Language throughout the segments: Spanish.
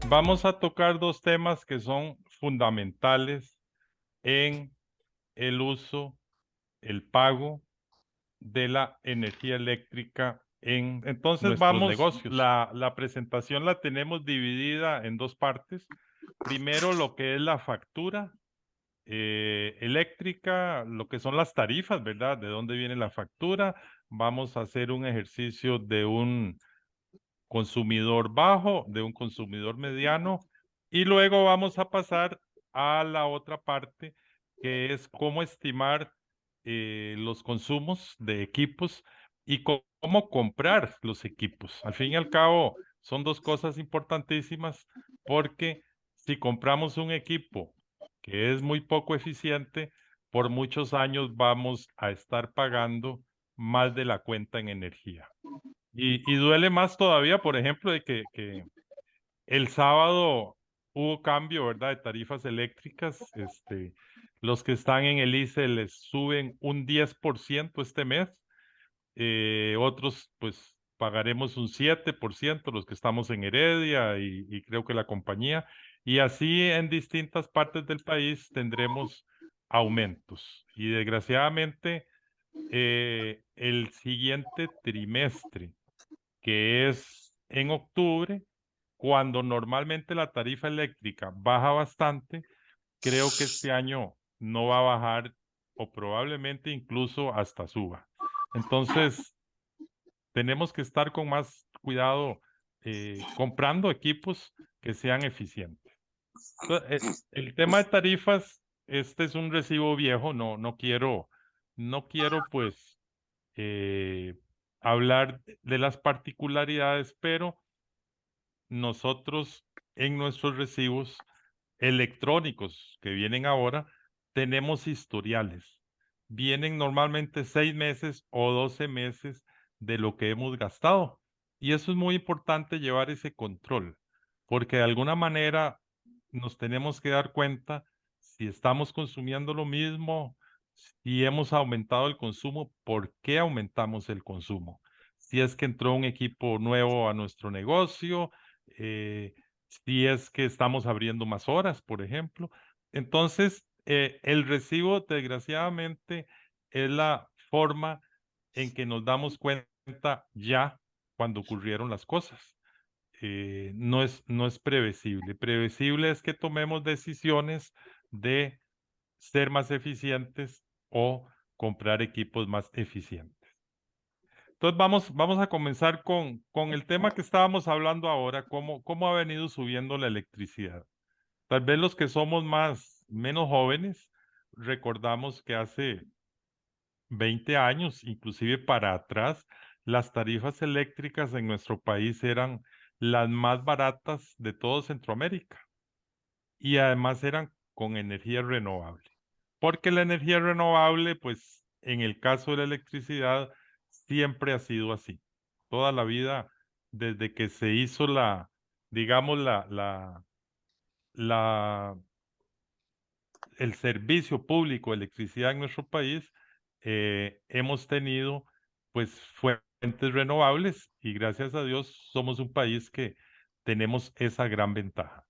Vamos a tocar dos temas que son fundamentales en el uso, el pago de la energía eléctrica en Entonces nuestros vamos, negocios. La presentación la tenemos dividida en dos partes. Primero, lo que es la factura eléctrica, lo que son las tarifas, ¿verdad? De dónde viene la factura. Vamos a hacer un ejercicio de un consumidor bajo, de un consumidor mediano, y luego vamos a pasar a la otra parte, que es cómo estimar los consumos de equipos y cómo comprar los equipos. Al fin y al cabo, son dos cosas importantísimas porque si compramos un equipo que es muy poco eficiente, por muchos años vamos a estar pagando más de la cuenta en energía. Y duele más todavía, por ejemplo, de que el sábado hubo cambio, ¿verdad?, de tarifas eléctricas. Los que están en el ICE les suben un 10% este mes. Otros, pues, pagaremos un 7%, los que estamos en Heredia y creo que la compañía. Y así en distintas partes del país tendremos aumentos. Y desgraciadamente, el siguiente trimestre, que es en octubre, cuando normalmente la tarifa eléctrica baja bastante, creo que este año no va a bajar o probablemente incluso hasta suba. Entonces, tenemos que estar con más cuidado comprando equipos que sean eficientes. El tema de tarifas, este es un recibo viejo, no quiero pues eh, hablar de las particularidades, pero nosotros en nuestros recibos electrónicos que vienen ahora, tenemos historiales. Vienen normalmente 6 meses o 12 meses de lo que hemos gastado. Y eso es muy importante llevar ese control, porque de alguna manera nos tenemos que dar cuenta si estamos consumiendo lo mismo, si hemos aumentado el consumo, por qué aumentamos el consumo. Si es que entró un equipo nuevo a nuestro negocio, eh, si es que estamos abriendo más horas, por ejemplo. Entonces, el recibo, desgraciadamente, es la forma en que nos damos cuenta ya cuando ocurrieron las cosas. No es previsible. Previsible es que tomemos decisiones de ser más eficientes o comprar equipos más eficientes. Entonces vamos a comenzar con el tema que estábamos hablando ahora, cómo ha venido subiendo la electricidad. Tal vez los que somos menos jóvenes, recordamos que hace 20 años, inclusive para atrás, las tarifas eléctricas en nuestro país eran las más baratas de todo Centroamérica y además eran con energía renovable. Porque la energía renovable, pues en el caso de la electricidad, siempre ha sido así. Toda la vida, desde que se hizo digamos, la, el servicio público de electricidad en nuestro país, hemos tenido pues fuentes renovables y gracias a Dios somos un país que tenemos esa gran ventaja.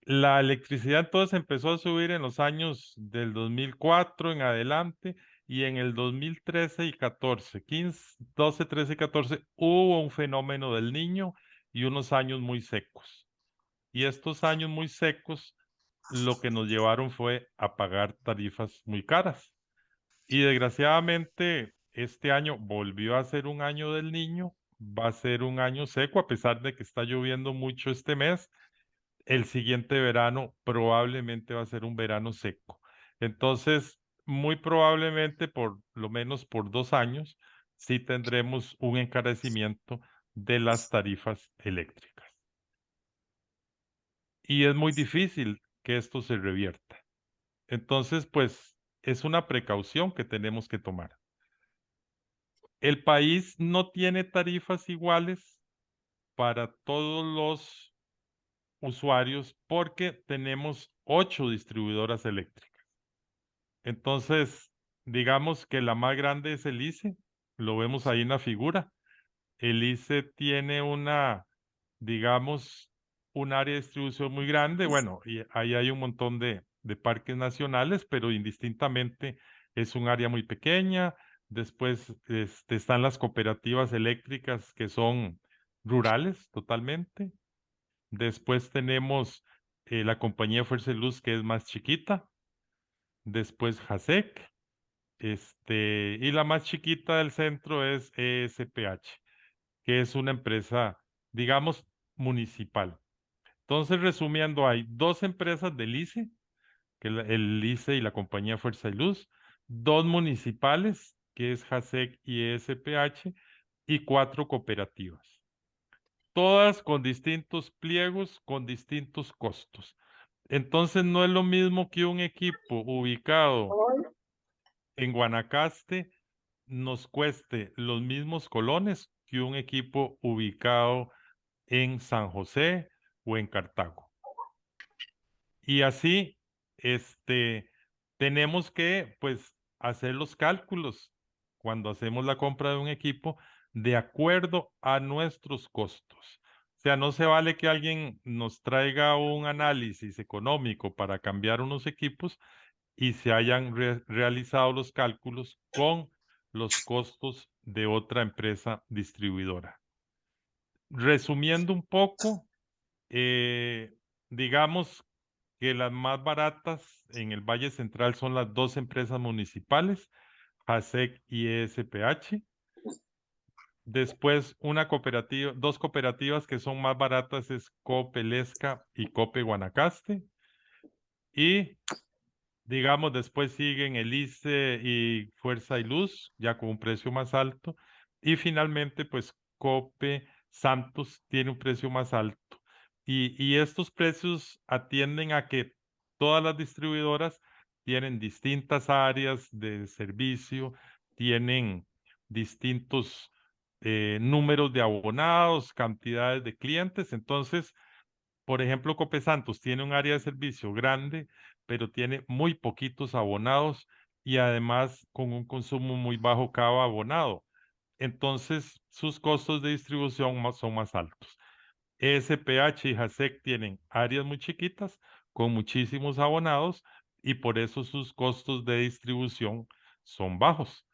La electricidad entonces empezó a subir en los años del 2004 en adelante y en el 2013 y 14, 15, 12, 13 y 14 hubo un fenómeno del Niño y unos años muy secos. Y estos años muy secos lo que nos llevaron fue a pagar tarifas muy caras. Y desgraciadamente este año volvió a ser un año del Niño, va a ser un año seco a pesar de que está lloviendo mucho este mes. El siguiente verano probablemente va a ser un verano seco. Entonces, muy probablemente, por lo menos por 2 años, sí tendremos un encarecimiento de las tarifas eléctricas. Y es muy difícil que esto se revierta. Entonces, pues, es una precaución que tenemos que tomar. El país no tiene tarifas iguales para todos los usuarios porque tenemos 8 distribuidoras eléctricas. Entonces, digamos que la más grande es el ICE, lo vemos ahí en la figura. El ICE tiene una, digamos, un área de distribución muy grande. Bueno, y ahí hay un montón de parques nacionales, pero indistintamente es un área muy pequeña. Después están las cooperativas eléctricas que son rurales totalmente. Después tenemos la compañía Fuerza y Luz, que es más chiquita. Después JASEC. Y la más chiquita del centro es ESPH, que es una empresa, digamos, municipal. Entonces, resumiendo, hay dos empresas del ICE, que es el ICE y la compañía Fuerza y Luz, dos municipales, que es JASEC y ESPH, y cuatro cooperativas, todas con distintos pliegos, con distintos costos. Entonces, no es lo mismo que un equipo ubicado en Guanacaste nos cueste los mismos colones que un equipo ubicado en San José o en Cartago. Y así, tenemos que, pues, hacer los cálculos cuando hacemos la compra de un equipo de acuerdo a nuestros costos. O sea, no se vale que alguien nos traiga un análisis económico para cambiar unos equipos y se hayan realizado los cálculos con los costos de otra empresa distribuidora. Resumiendo un poco, digamos que las más baratas en el Valle Central son las dos empresas municipales, JASEC y ESPH. Después, dos cooperativas que son más baratas es Cope Lesca y Cope Guanacaste. Y digamos, después siguen el ICE y Fuerza y Luz, ya con un precio más alto. Y finalmente, pues Cope Santos tiene un precio más alto. Y estos precios atienden a que todas las distribuidoras tienen distintas áreas de servicio, tienen distintos números de abonados, cantidades de clientes. Entonces, por ejemplo, Cope Santos tiene un área de servicio grande, pero tiene muy poquitos abonados y además con un consumo muy bajo cada abonado. Entonces, sus costos de distribución son más altos. SPH y JASEC tienen áreas muy chiquitas con muchísimos abonados y por eso sus costos de distribución son bajos.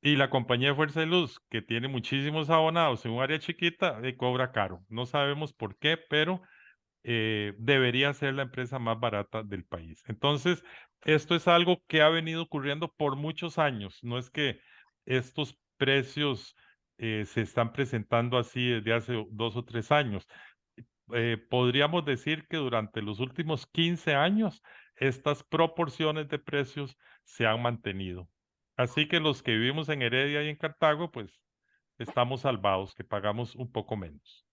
Y la compañía de Fuerza de Luz, que tiene muchísimos abonados en un área chiquita, cobra caro. No sabemos por qué, pero debería ser la empresa más barata del país. Entonces, esto es algo que ha venido ocurriendo por muchos años. No es que estos precios se están presentando así desde hace 2 o 3 años. Podríamos decir que durante los últimos 15 años estas proporciones de precios se han mantenido. Así que los que vivimos en Heredia y en Cartago, pues estamos salvados, que pagamos un poco menos.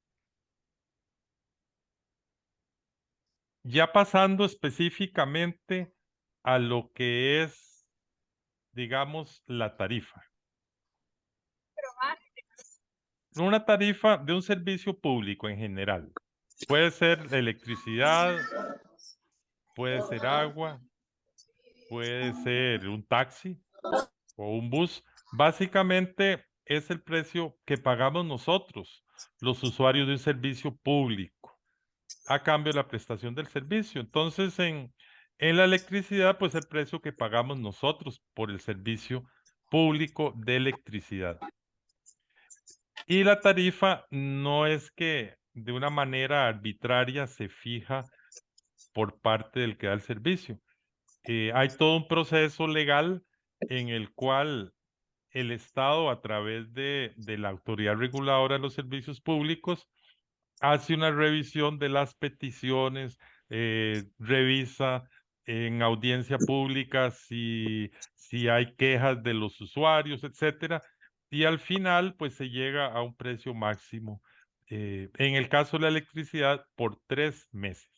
Ya pasando específicamente a lo que es, digamos, la tarifa. Una tarifa de un servicio público en general. Puede ser electricidad, puede ser agua, puede ser un taxi o un bus. Básicamente es el precio que pagamos nosotros, los usuarios de un servicio público, a cambio de la prestación del servicio. Entonces, en la electricidad, pues el precio que pagamos nosotros por el servicio público de electricidad. Y la tarifa no es que de una manera arbitraria se fija por parte del que da el servicio. Hay todo un proceso legal en el cual el Estado, a través de la Autoridad Reguladora de los Servicios Públicos, hace una revisión de las peticiones, revisa en audiencia pública si hay quejas de los usuarios, etcétera, y al final pues se llega a un precio máximo. En el caso de la electricidad, por 3 meses.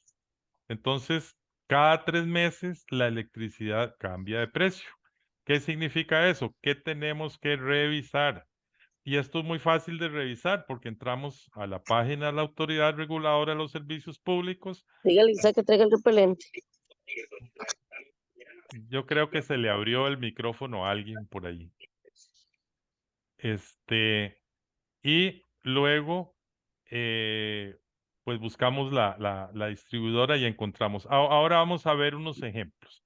Entonces, cada 3 meses la electricidad cambia de precio. ¿Qué significa eso? ¿Qué tenemos que revisar? Y esto es muy fácil de revisar porque entramos a la página de la Autoridad Reguladora de los Servicios Públicos. Dígale, Isa, que traiga el repelente. Yo creo que se le abrió el micrófono a alguien por ahí. Y luego pues buscamos la distribuidora y encontramos. Ahora vamos a ver unos ejemplos.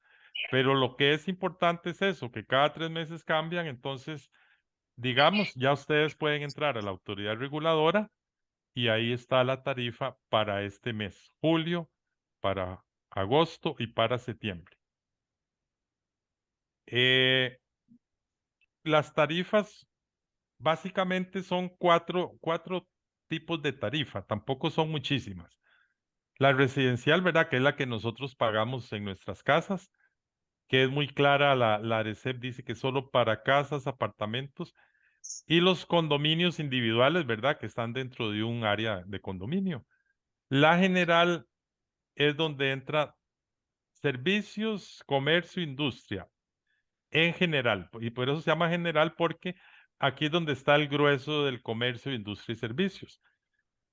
Pero lo que es importante es eso, que cada 3 meses cambian. Entonces, digamos, ya ustedes pueden entrar a la autoridad reguladora y ahí está la tarifa para este mes, julio, para agosto y para septiembre. Las tarifas básicamente son cuatro tipos de tarifa, tampoco son muchísimas. La residencial, ¿verdad? Que es la que nosotros pagamos en nuestras casas, que es muy clara, la ARECEP dice que solo para casas, apartamentos y los condominios individuales, ¿verdad? Que están dentro de un área de condominio. La general es donde entra servicios, comercio, industria, en general. Y por eso se llama general porque aquí es donde está el grueso del comercio, industria y servicios.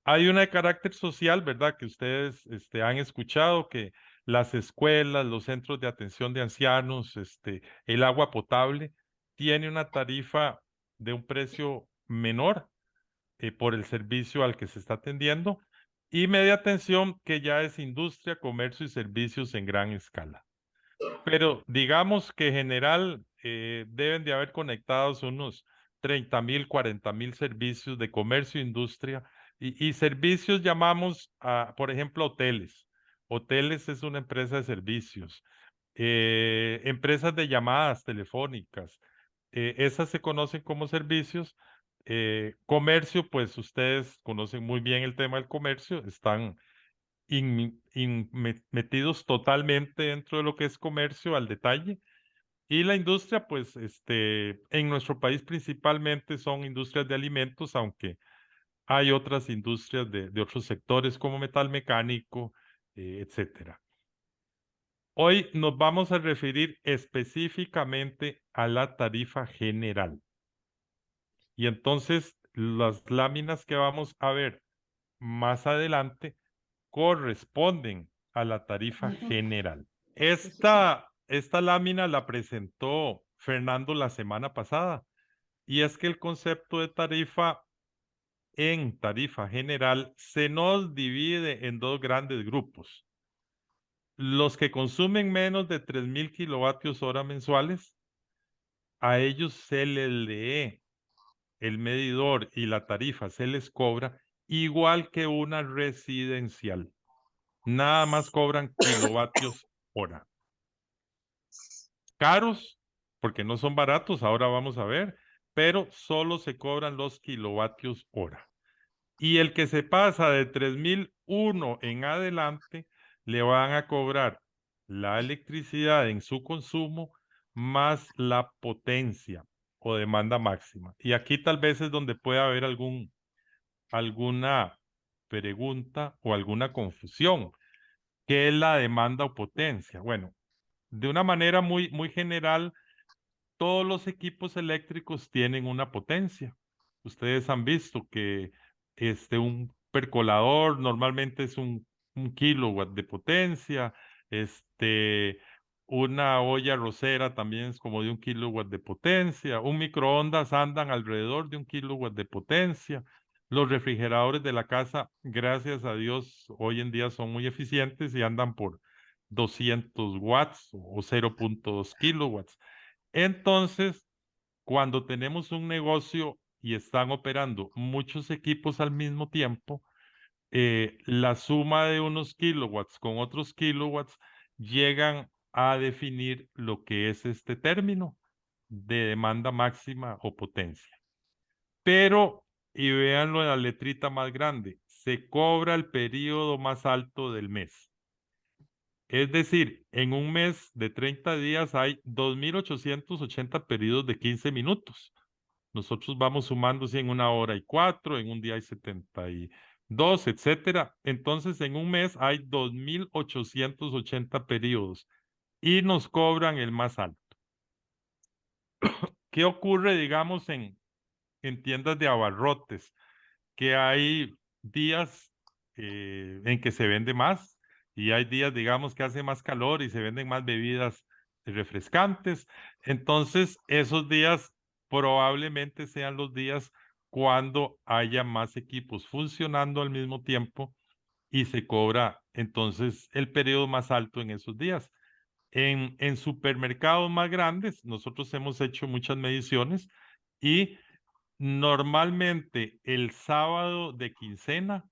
Hay una de carácter social, ¿verdad? Que ustedes han escuchado que las escuelas, los centros de atención de ancianos, el agua potable, tiene una tarifa de un precio menor por el servicio al que se está atendiendo. Y media atención, que ya es industria, comercio y servicios en gran escala. Pero digamos que en general deben de haber conectados unos 30,000, 40,000 servicios de comercio, industria y servicios llamamos a, por ejemplo, hoteles. Hoteles es una empresa de servicios. Empresas de llamadas telefónicas. Esas se conocen como servicios. Comercio, pues ustedes conocen muy bien el tema del comercio, están metidos totalmente dentro de lo que es comercio al detalle. Y la industria, pues, en nuestro país principalmente son industrias de alimentos, aunque hay otras industrias de otros sectores como metal mecánico, etcétera. Hoy nos vamos a referir específicamente a la tarifa general. Y entonces las láminas que vamos a ver más adelante corresponden a la tarifa general. Esta lámina la presentó Fernando la semana pasada y es que el concepto de tarifa en tarifa general se nos divide en dos grandes grupos. Los que consumen menos de 3,000 kilovatios hora mensuales, a ellos se les lee el medidor y la tarifa se les cobra igual que una residencial. Nada más cobran kilovatios hora. Caros, porque no son baratos, ahora vamos a ver, pero solo se cobran los kilovatios hora. Y el que se pasa de 3,001 en adelante, le van a cobrar la electricidad en su consumo más la potencia o demanda máxima. Y aquí tal vez es donde puede haber alguna pregunta o alguna confusión. ¿Qué es la demanda o potencia? Bueno, de una manera muy general, todos los equipos eléctricos tienen una potencia. Ustedes han visto que un percolador normalmente es un kilowatt de potencia, una olla arrocera también es como de 1 kilowatt de potencia, un microondas andan alrededor de 1 kilowatt de potencia. Los refrigeradores de la casa, gracias a Dios, hoy en día son muy eficientes y andan por 200 watts o 0,2 kilowatts. Entonces, cuando tenemos un negocio y están operando muchos equipos al mismo tiempo, la suma de unos kilowatts con otros kilowatts llegan a definir lo que es este término de demanda máxima o potencia. Pero, y véanlo en la letrita más grande, se cobra el periodo más alto del mes. Es decir, en un mes de 30 días hay 2,880 periodos de 15 minutos. Nosotros vamos sumando si en 1 hora y 4, en un día hay 72, etcétera. Entonces, en un mes hay 2,880 periodos y nos cobran el más alto. ¿Qué ocurre, digamos, en tiendas de abarrotes? Que hay días en que se vende más y hay días, digamos, que hace más calor y se venden más bebidas refrescantes. Entonces, esos días probablemente sean los días cuando haya más equipos funcionando al mismo tiempo y se cobra entonces el periodo más alto en esos días. En supermercados más grandes, nosotros hemos hecho muchas mediciones y normalmente el sábado de quincena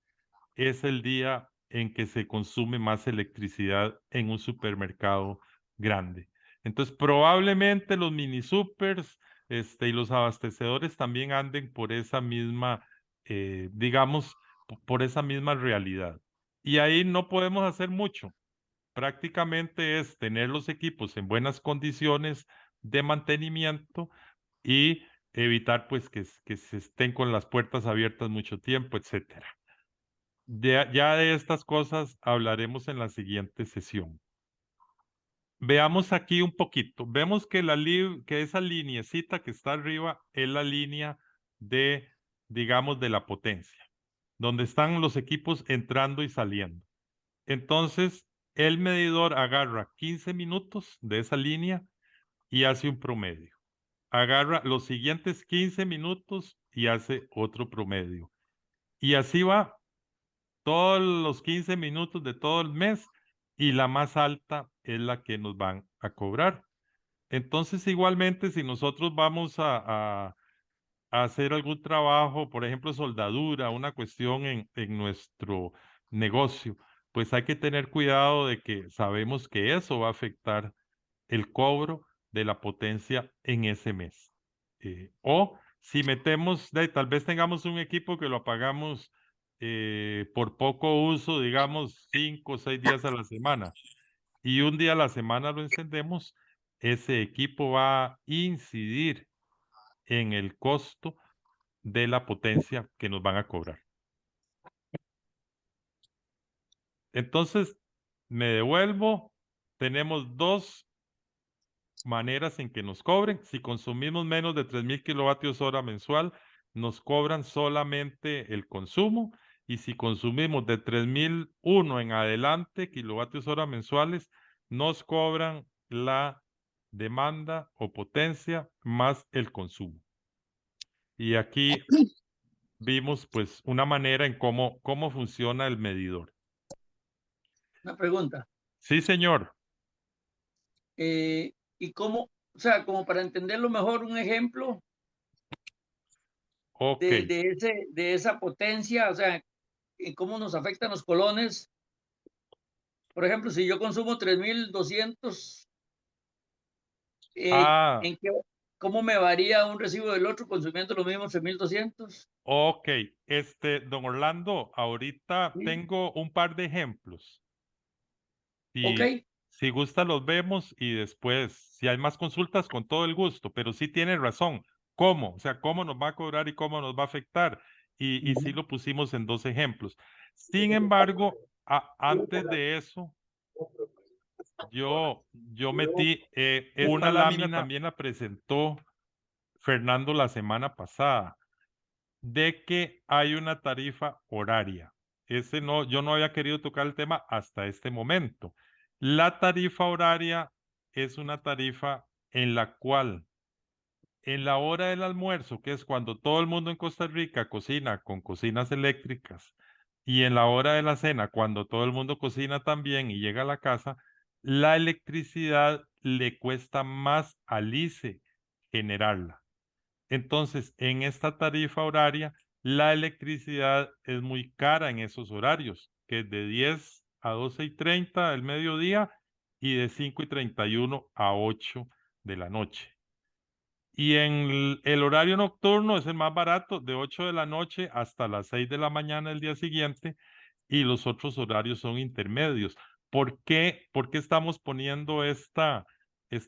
es el día en que se consume más electricidad en un supermercado grande. Entonces, probablemente los mini supers y los abastecedores también anden por esa misma, digamos, por esa misma realidad. Y ahí no podemos hacer mucho. Prácticamente es tener los equipos en buenas condiciones de mantenimiento y evitar pues que se estén con las puertas abiertas mucho tiempo, etcétera. Ya de estas cosas hablaremos en la siguiente sesión. Veamos aquí un poquito. Vemos que, que esa lineecita que está arriba es la línea de, digamos, de la potencia, donde están los equipos entrando y saliendo. Entonces, el medidor agarra 15 minutos de esa línea y hace un promedio. Agarra los siguientes 15 minutos y hace otro promedio. Y así va todos los 15 minutos de todo el mes y la más alta es la que nos van a cobrar. Entonces, igualmente, si nosotros vamos a hacer algún trabajo, por ejemplo, soldadura, una cuestión en nuestro negocio, pues hay que tener cuidado de que sabemos que eso va a afectar el cobro de la potencia en ese mes. O si metemos, tal vez tengamos un equipo que lo apagamos por poco uso, digamos 5 o 6 días a la semana, y un día a la semana lo encendemos, ese equipo va a incidir en el costo de la potencia que nos van a cobrar. Entonces, me devuelvo, tenemos dos maneras en que nos cobren. Si consumimos menos de 3,000 kilovatios hora mensual, nos cobran solamente el consumo. Y si consumimos de 3,001 en adelante kilovatios hora mensuales, nos cobran la demanda o potencia más el consumo. Y aquí vimos pues una manera en cómo funciona el medidor. Una pregunta. Sí, señor. ¿Y cómo, o sea, como para entenderlo mejor, un ejemplo Ok. de esa potencia, o sea, en cómo nos afectan los colones? Por ejemplo, si yo consumo 3,200, Ah, ¿en qué, cómo me varía un recibo del otro consumiendo los mismos 3,200? ok. Don Orlando, ahorita Sí. tengo un par de ejemplos. Ok, Si gusta, los vemos y después, si hay más consultas, con todo el gusto, pero sí tiene razón. ¿Cómo? O sea, ¿cómo nos va a cobrar y cómo nos va a afectar? Y sí lo pusimos en dos ejemplos. Sin embargo, antes de eso, yo metí esta lámina, también la presentó Fernando la semana pasada, de que hay una tarifa horaria. Yo no había querido tocar el tema hasta este momento. La tarifa horaria es una tarifa en la cual en la hora del almuerzo, que es cuando todo el mundo en Costa Rica cocina con cocinas eléctricas, y en la hora de la cena, cuando todo el mundo cocina también y llega a la casa, la electricidad le cuesta más al ICE generarla. Entonces, en esta tarifa horaria, la electricidad es muy cara en esos horarios, que es de 10 a 12:30 del mediodía y de 5:31 a 8 de la noche. Y en el horario nocturno es el más barato, de 8 de la noche hasta las 6 de la mañana del día siguiente, y los otros horarios son intermedios. ¿Por qué estamos poniendo esta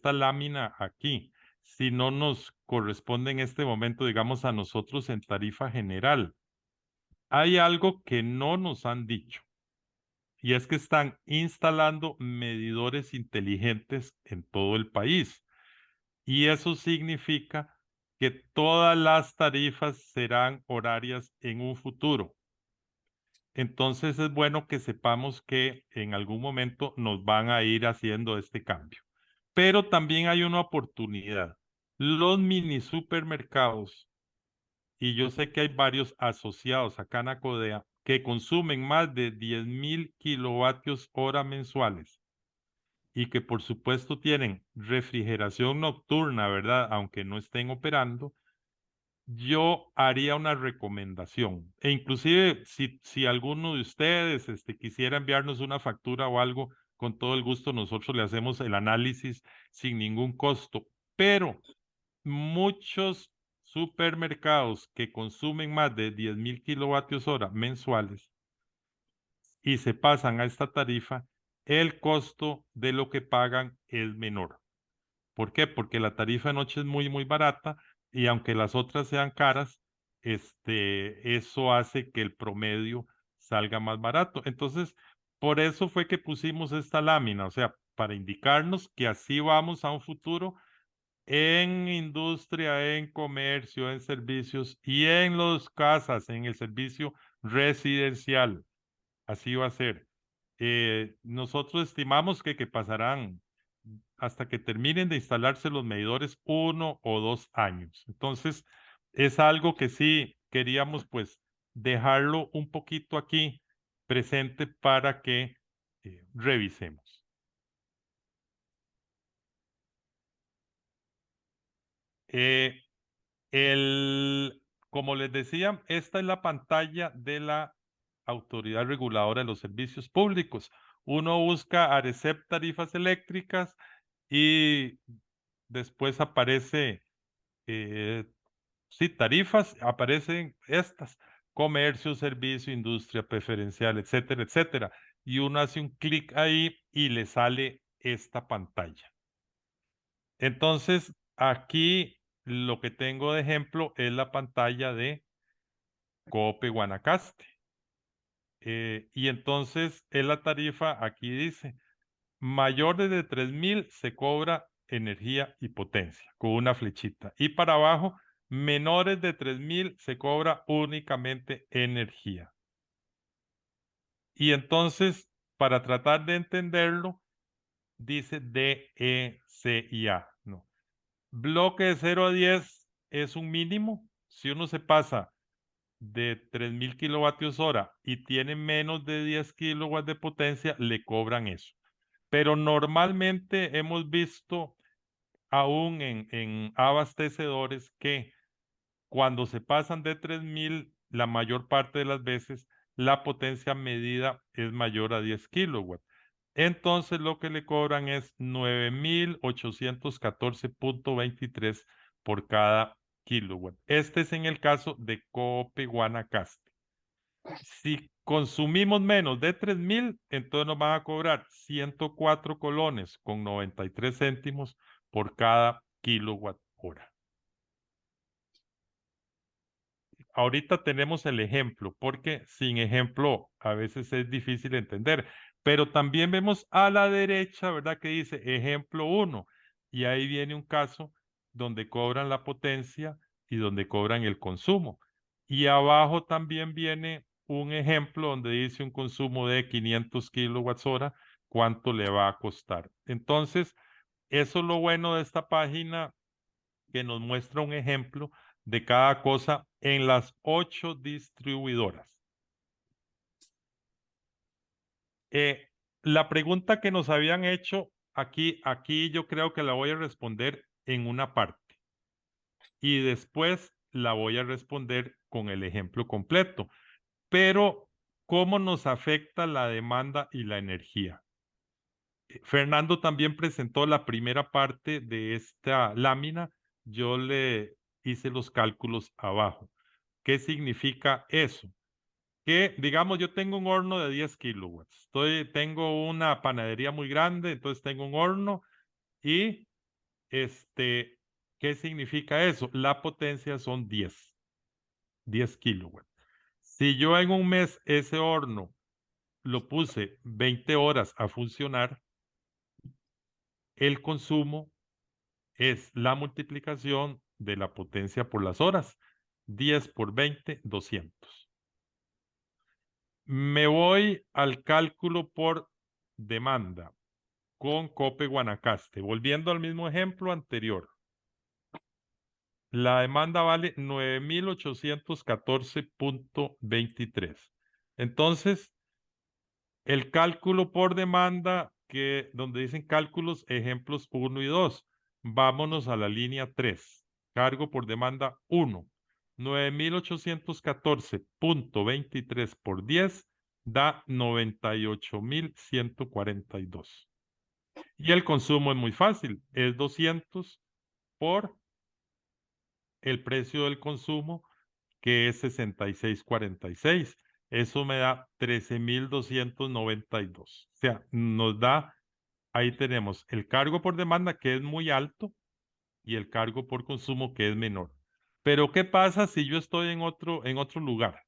lámina aquí? Si no nos corresponde en este momento, digamos, a nosotros en tarifa general. Hay algo que no nos han dicho, y es que están instalando medidores inteligentes en todo el país. Y eso significa que todas las tarifas serán horarias en un futuro. Entonces es bueno que sepamos que en algún momento nos van a ir haciendo este cambio. Pero también hay una oportunidad. Los mini supermercados y yo sé que hay varios asociados a Canacodea que consumen más de 10.000 kilovatios hora mensuales y que por supuesto tienen refrigeración nocturna, ¿verdad? Aunque no estén operando, yo haría una recomendación. E inclusive si alguno de ustedes quisiera enviarnos una factura o algo, con todo el gusto nosotros le hacemos el análisis sin ningún costo. Pero muchos supermercados que consumen más de 10.000 kilovatios hora mensuales y se pasan a esta tarifa, el costo de lo que pagan es menor. ¿Por qué? Porque la tarifa de noche es muy, muy barata y aunque las otras sean caras, eso hace que el promedio salga más barato. Entonces, por eso fue que pusimos esta lámina, o sea, para indicarnos que así vamos a un futuro en industria, en comercio, en servicios y en las casas, en el servicio residencial. Así va a ser. Nosotros estimamos que pasarán hasta que terminen de instalarse los medidores 1 o 2 años. Entonces, es algo que sí queríamos pues dejarlo un poquito aquí presente para que revisemos. Eh, como les decía, esta es la pantalla de la Autoridad Reguladora de los Servicios Públicos. Uno busca ARECEP tarifas eléctricas y después aparece, sí, tarifas, aparecen estas, comercio, servicio, industria preferencial, etcétera, etcétera. Y uno hace un clic ahí y le sale esta pantalla. Entonces, aquí lo que tengo de ejemplo es la pantalla de Cope Guanacaste. Y entonces en la tarifa, aquí dice, mayores de 3.000 se cobra energía y potencia, con una flechita. Y para abajo, menores de 3.000 se cobra únicamente energía. Y entonces, para tratar de entenderlo, dice D, E, C y A, ¿no? Bloque de 0 a 10 es un mínimo. Si uno se pasa de 3.000 kilovatios hora y tiene menos de 10 kilowatts de potencia, le cobran eso. Pero normalmente hemos visto aún en abastecedores que cuando se pasan de 3.000, la mayor parte de las veces la potencia medida es mayor a 10 kilowatts. Entonces lo que le cobran es 9.814.23 por cada kilowatt. Este es en el caso de Cope Guanacaste. Si consumimos menos de 3.000, entonces nos van a cobrar 104 colones con 93 céntimos por cada kilowatt hora. Ahorita tenemos el ejemplo, porque sin ejemplo a veces es difícil entender, pero también vemos a la derecha, ¿verdad? Que dice ejemplo 1, y ahí viene un caso donde cobran la potencia y donde cobran el consumo. Y abajo también viene un ejemplo donde dice un consumo de 500 kilowatts hora, ¿cuánto le va a costar? Entonces, eso es lo bueno de esta página, que nos muestra un ejemplo de cada cosa en las 8 distribuidoras. La pregunta que nos habían hecho aquí yo creo que la voy a responder en una parte y después la voy a responder con el ejemplo completo. Pero, ¿cómo nos afecta la demanda y la energía? Fernando también presentó la primera parte de esta lámina. Yo le hice los cálculos abajo. ¿Qué significa eso? Que, digamos, yo tengo un horno de 10 kilowatts. Tengo una panadería muy grande, entonces tengo un horno y, ¿qué significa eso? La potencia son 10 kilowatts. Si yo en un mes ese horno lo puse 20 horas a funcionar, el consumo es la multiplicación de la potencia por las horas. 10 por 20, 200. Me voy al cálculo por demanda con Cope Guanacaste, volviendo al mismo ejemplo anterior. La demanda vale 9,814.23. Entonces, el cálculo por demanda, donde dicen cálculos, ejemplos 1 y 2. Vámonos a la línea 3. Cargo por demanda 1. 9,814.23 por 10 da 98,142. Y el consumo es muy fácil. Es 200 por el precio del consumo, que es 66.46. Eso me da 13,292. O sea, nos da, ahí tenemos el cargo por demanda, que es muy alto, y el cargo por consumo, que es menor. Pero ¿qué pasa si yo estoy en otro lugar?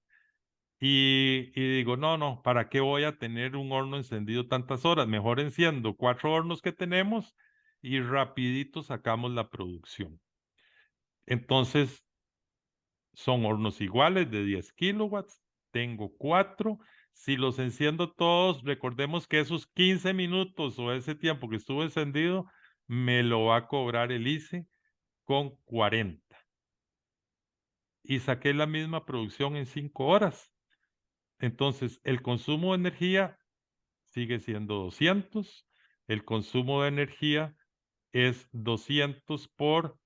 Y digo, no, ¿para qué voy a tener un horno encendido tantas horas? Mejor enciendo 4 hornos que tenemos y rapidito sacamos la producción. Entonces, son hornos iguales de 10 kilowatts. Tengo 4. Si los enciendo todos, recordemos que esos 15 minutos o ese tiempo que estuvo encendido, me lo va a cobrar el ICE con 40. Y saqué la misma producción en 5 horas. Entonces, el consumo de energía sigue siendo 200. El consumo de energía es 200 por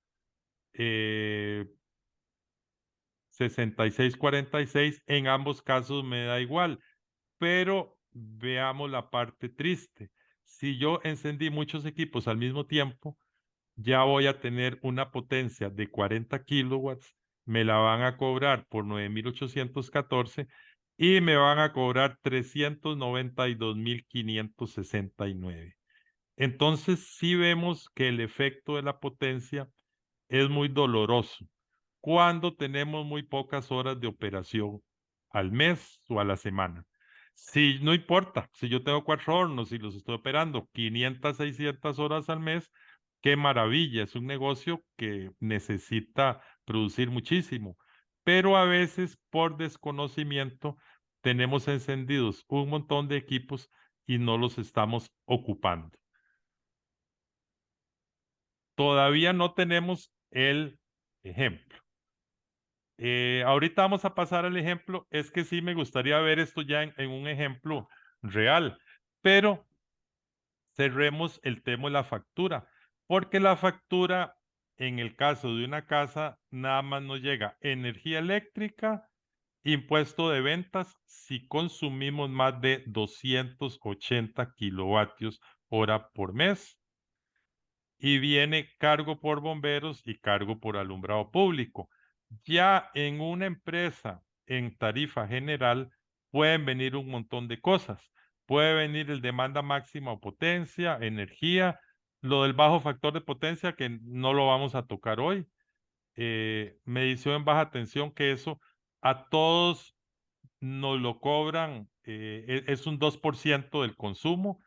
66.46. En ambos casos me da igual. Pero veamos la parte triste. Si yo encendí muchos equipos al mismo tiempo, ya voy a tener una potencia de 40 kilowatts, me la van a cobrar por 9,814 y me van a cobrar 392,569. Entonces, sí vemos que el efecto de la potencia es muy doloroso cuando tenemos muy pocas horas de operación al mes o a la semana. Si no importa, si yo tengo 4 hornos y los estoy operando 500, 600 horas al mes, qué maravilla, es un negocio que necesita producir muchísimo, pero a veces por desconocimiento tenemos encendidos un montón de equipos y no los estamos ocupando. Todavía no tenemos el ejemplo. Ahorita vamos a pasar al ejemplo. Es que sí me gustaría ver esto ya en un ejemplo real, pero cerremos el tema de la factura, porque la factura, en el caso de una casa, nada más nos llega energía eléctrica, impuesto de ventas, si consumimos más de 280 kilovatios hora por mes, y viene cargo por bomberos y cargo por alumbrado público. Ya en una empresa en tarifa general pueden venir un montón de cosas. Puede venir el demanda máxima o potencia, energía, lo del bajo factor de potencia que no lo vamos a tocar hoy, medición en baja tensión, que eso a todos nos lo cobran, es un 2% del consumo.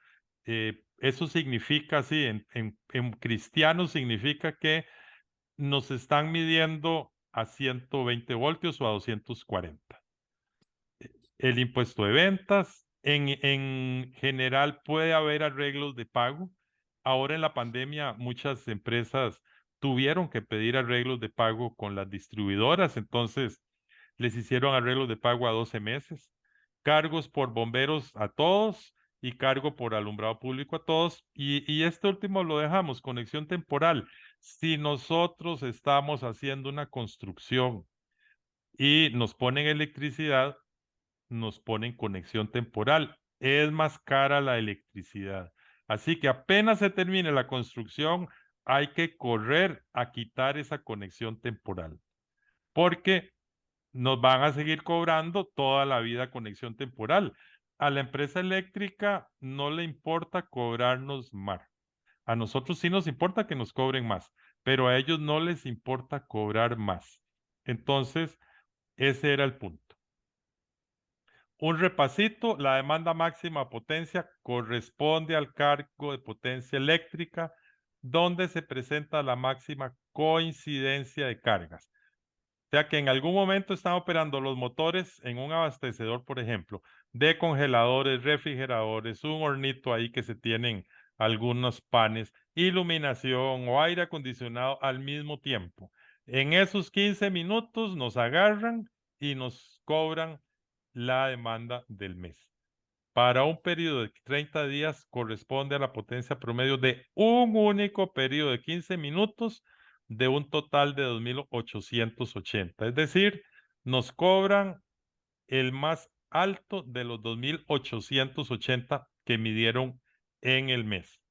Eso significa, sí, en cristiano significa que nos están midiendo a 120 voltios o a 240. El impuesto de ventas, en general puede haber arreglos de pago. Ahora en la pandemia muchas empresas tuvieron que pedir arreglos de pago con las distribuidoras, entonces les hicieron arreglos de pago a 12 meses, cargos por bomberos a todos y cargo por alumbrado público a todos. Y este último lo dejamos, conexión temporal. Si nosotros estamos haciendo una construcción y nos ponen electricidad, nos ponen conexión temporal. Es más cara la electricidad. Así que apenas se termine la construcción, hay que correr a quitar esa conexión temporal, porque nos van a seguir cobrando toda la vida conexión temporal. A la empresa eléctrica no le importa cobrarnos más. A nosotros sí nos importa que nos cobren más, pero a ellos no les importa cobrar más. Entonces, ese era el punto. Un repasito, la demanda máxima potencia corresponde al cargo de potencia eléctrica, donde se presenta la máxima coincidencia de cargas. O sea que en algún momento están operando los motores en un abastecedor, por ejemplo, de congeladores, refrigeradores, un hornito ahí que se tienen algunos panes, iluminación o aire acondicionado al mismo tiempo. En esos 15 minutos nos agarran y nos cobran la demanda del mes. Para un periodo de 30 días corresponde a la potencia promedio de un único periodo de 15 minutos de un total de 2.880. Es decir, nos cobran el más alto de los 2.880 que midieron en el mes.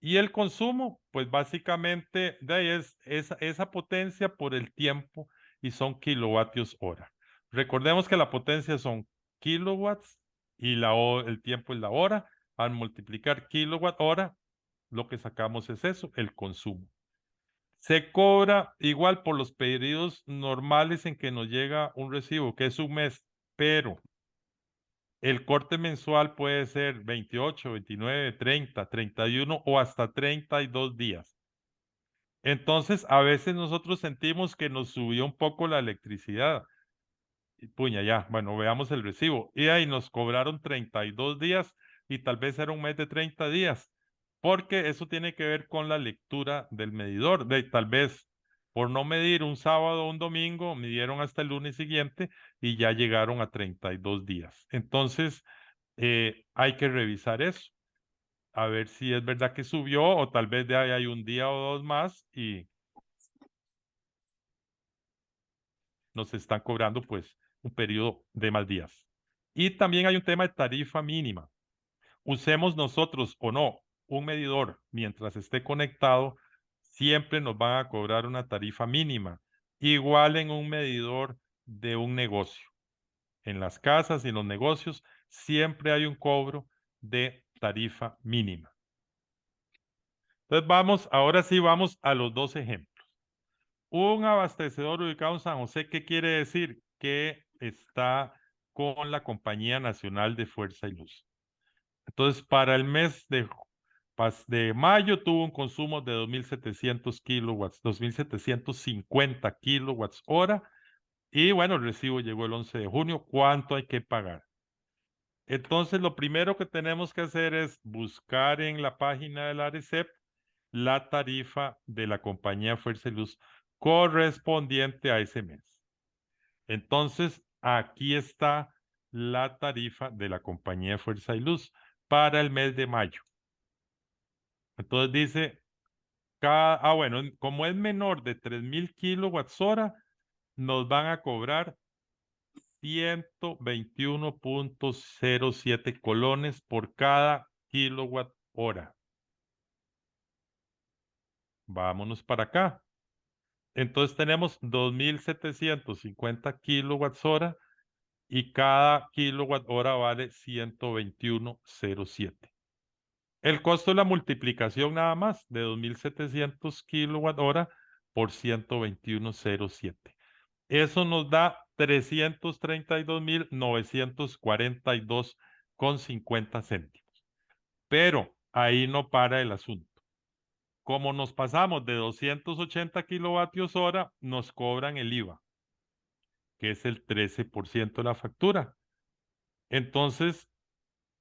Y el consumo, pues básicamente de ahí es esa potencia por el tiempo y son kilovatios hora. Recordemos que la potencia son kilowatts y el tiempo es la hora. Al multiplicar kilowatt hora, lo que sacamos es eso, el consumo. Se cobra igual por los periodos normales en que nos llega un recibo, que es un mes, pero el corte mensual puede ser 28, 29, 30, 31 o hasta 32 días. Entonces, a veces nosotros sentimos que nos subió un poco la electricidad. Y puña, ya, bueno, veamos el recibo. Y ahí nos cobraron 32 días y tal vez era un mes de 30 días, porque eso tiene que ver con la lectura del medidor. Tal vez por no medir un sábado o un domingo, midieron hasta el lunes siguiente y ya llegaron a 32 días. Entonces, hay que revisar eso, a ver si es verdad que subió o tal vez de ahí hay un día o dos más y nos están cobrando pues un periodo de más días. Y también hay un tema de tarifa mínima. Usemos nosotros o no un medidor mientras esté conectado, siempre nos van a cobrar una tarifa mínima, igual en un medidor de un negocio. En las casas y en los negocios siempre hay un cobro de tarifa mínima. Entonces ahora sí vamos a los dos ejemplos. Un abastecedor ubicado en San José, ¿qué quiere decir? Que está con la Compañía Nacional de Fuerza y Luz. Entonces, para el mes de mayo tuvo un consumo de 2.700 kilowatts, 2.750 kilowatts hora. Y bueno, el recibo llegó el 11 de junio. ¿Cuánto hay que pagar? Entonces, lo primero que tenemos que hacer es buscar en la página de la ARECEP la tarifa de la compañía Fuerza y Luz correspondiente a ese mes. Entonces, aquí está la tarifa de la compañía Fuerza y Luz para el mes de mayo. Entonces dice, bueno, como es menor de 3.000 kilowatts hora, nos van a cobrar 121.07 colones por cada kilowatt hora. Vámonos para acá. Entonces tenemos 2.750 kilowatts hora y cada kilowatt hora vale 121.07. El costo de la multiplicación nada más de 2.700 kilowatt hora por 121.07. Eso nos da 332.942,50 céntimos. Pero ahí no para el asunto. Como nos pasamos de 280 kilovatios hora, nos cobran el IVA, que es el 13% de la factura. Entonces,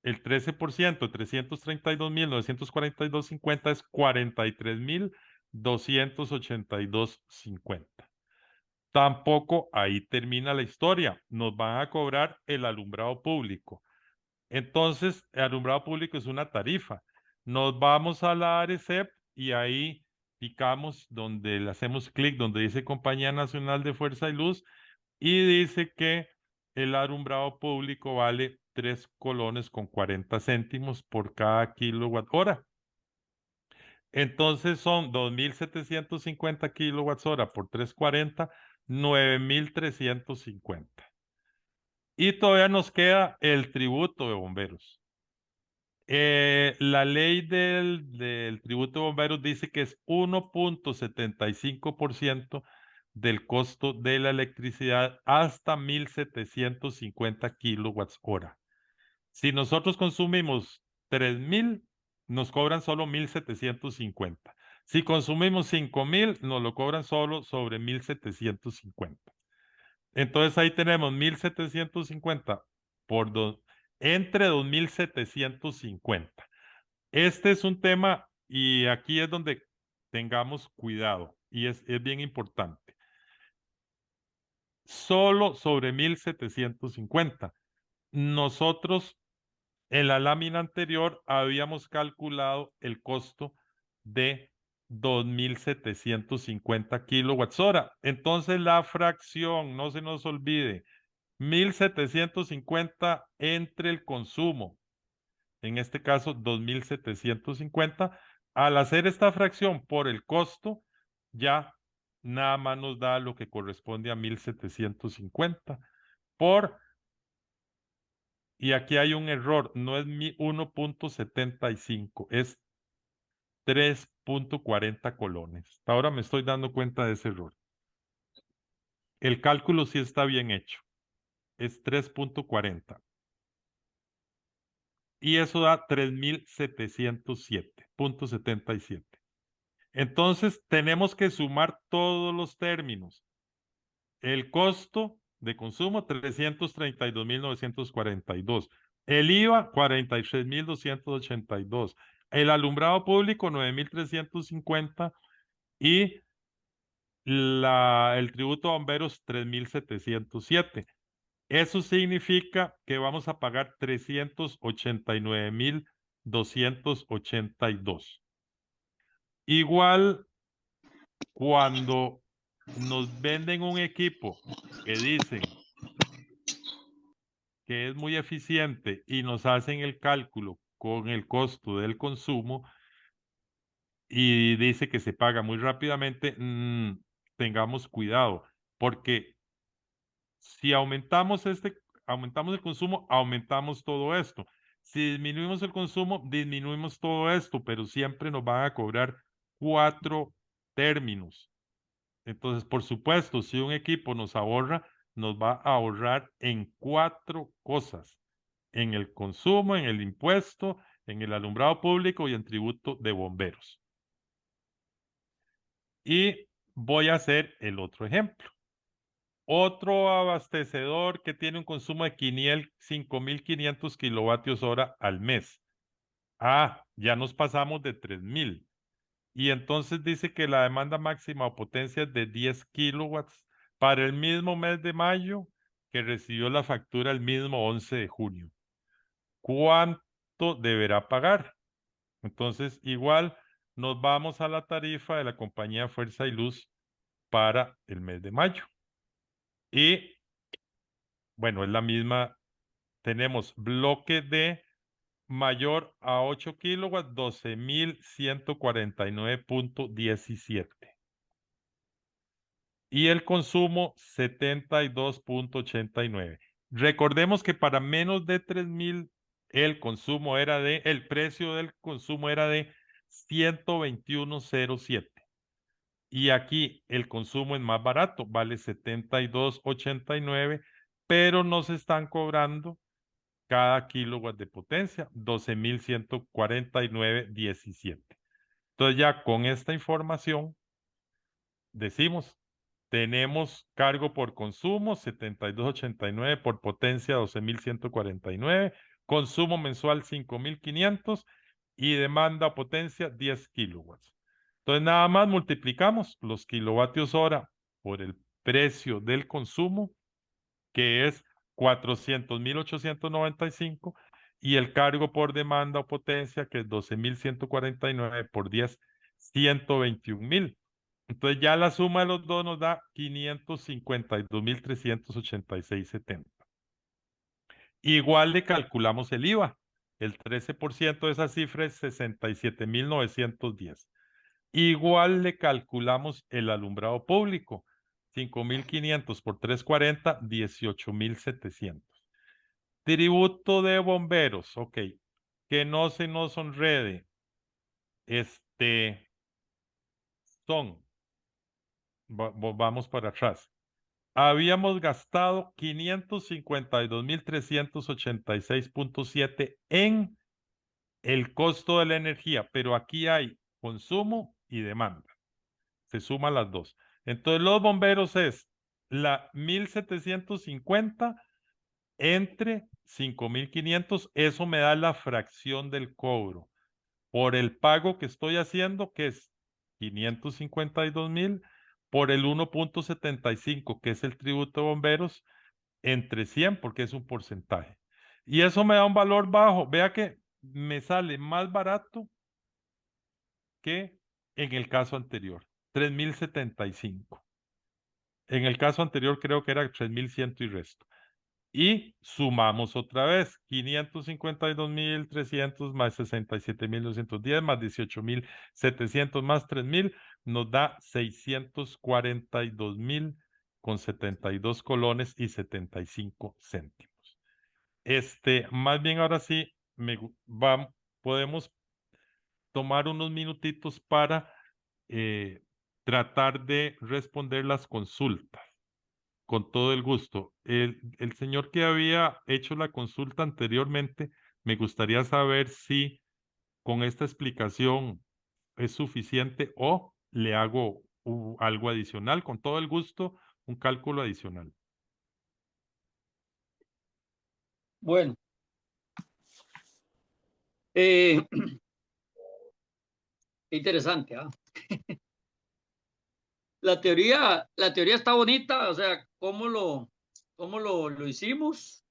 el 13%, 332.942,50 es 43.282,50. Tampoco ahí termina la historia. Nos van a cobrar el alumbrado público. Entonces, el alumbrado público es una tarifa. Nos vamos a la ARECEP y ahí picamos donde le hacemos clic, donde dice Compañía Nacional de Fuerza y Luz y dice que el alumbrado público vale 3 colones con 40 céntimos por cada kilowatt hora. Entonces son 2.750 kilowatts hora por 3.40, 9.350. Y todavía nos queda el tributo de bomberos. La ley del tributo de bomberos dice que es 1.75% del costo de la electricidad hasta 1.750 kilowatts hora. Si nosotros consumimos 3.000, nos cobran solo 1.750. Si consumimos 5.000, nos lo cobran solo sobre 1.750. Entonces ahí tenemos 1.750 entre 2.750. Este es un tema y aquí es donde tengamos cuidado. y es bien importante. Solo sobre 1750. Nosotros en la lámina anterior habíamos calculado el costo de 2.750 kilowatts hora. Entonces la fracción, no se nos olvide, 1.750 entre el consumo, en este caso 2.750. Al hacer esta fracción por el costo, ya nada más nos da lo que corresponde a 1.750 por, y aquí hay un error, no es 1.75, es 3.40 colones. Hasta ahora me estoy dando cuenta de ese error. El cálculo sí está bien hecho, es 3.40. Y eso da 3.707.77. Entonces tenemos que sumar todos los términos. El costo de consumo, 332.942. El IVA, 43.282. El alumbrado público, 9.350. Y el tributo a bomberos, 3.707. Eso significa que vamos a pagar 389.282. Igual cuando nos venden un equipo que dicen que es muy eficiente y nos hacen el cálculo con el costo del consumo y dice que se paga muy rápidamente, tengamos cuidado, porque si aumentamos el consumo, aumentamos todo esto. Si disminuimos el consumo, disminuimos todo esto, pero siempre nos van a cobrar 4 términos. Entonces, por supuesto, si un equipo nos ahorra, nos va a ahorrar en 4 cosas: en el consumo, en el impuesto, en el alumbrado público y en tributo de bomberos. Y voy a hacer el otro ejemplo. Otro abastecedor que tiene un consumo de 5.500 kilovatios hora al mes. Ya nos pasamos de 3.000. Y entonces dice que la demanda máxima o potencia es de 10 kilowatts para el mismo mes de mayo que recibió la factura el mismo 11 de junio. ¿Cuánto deberá pagar? Entonces, igual nos vamos a la tarifa de la compañía Fuerza y Luz para el mes de mayo. Y bueno, es la misma. Tenemos bloque de mayor a 8 kilowatts, 12.149.17. Y el consumo, 72.89. Recordemos que para menos de 3.000, el precio del consumo era de 121.07. Y aquí el consumo es más barato, vale 72.89, pero nos están cobrando cada kilowatt de potencia, 12.149.17. Entonces ya con esta información decimos, tenemos cargo por consumo, 72.89, por potencia, 12.149, consumo mensual, 5.500 y demanda o potencia, 10 kilowatts. Entonces nada más multiplicamos los kilovatios hora por el precio del consumo, que es 400.895, y el cargo por demanda o potencia, que es 12.149 por 10, 121.000. Entonces ya la suma de los dos nos da 552.386.70. Igual le calculamos el IVA. El 13% de esa cifra es 67.910. Igual le calculamos el alumbrado público. 5.500 por 340, 18.700. Tributo de bomberos, ok. Que no se nos enrede. Vamos para atrás. Habíamos gastado 552.386.7 en el costo de la energía, pero aquí hay consumo y demanda. Se suman las dos. Entonces los bomberos es la 1.750 entre 5.500, eso me da la fracción del cobro por el pago que estoy haciendo, que es 552,000 por el 1.75, que es el tributo de bomberos, entre 100, porque es un porcentaje. Y eso me da un valor bajo. Vea que me sale más barato que en el caso anterior, 3,075. En el caso anterior creo que era 3,100 y resto. Y sumamos otra vez, 552,300 más 67,210 más 18,700 más 3,000 nos da 642,000 con 72 colones y 75 céntimos. Más bien ahora sí, podemos tomar unos minutitos para tratar de responder las consultas. Con todo el gusto. El señor que había hecho la consulta anteriormente, me gustaría saber si con esta explicación es suficiente o le hago algo adicional. Con todo el gusto, un cálculo adicional. Bueno, eh, interesante, ¿ah? La teoría está bonita, o sea, cómo lo hicimos,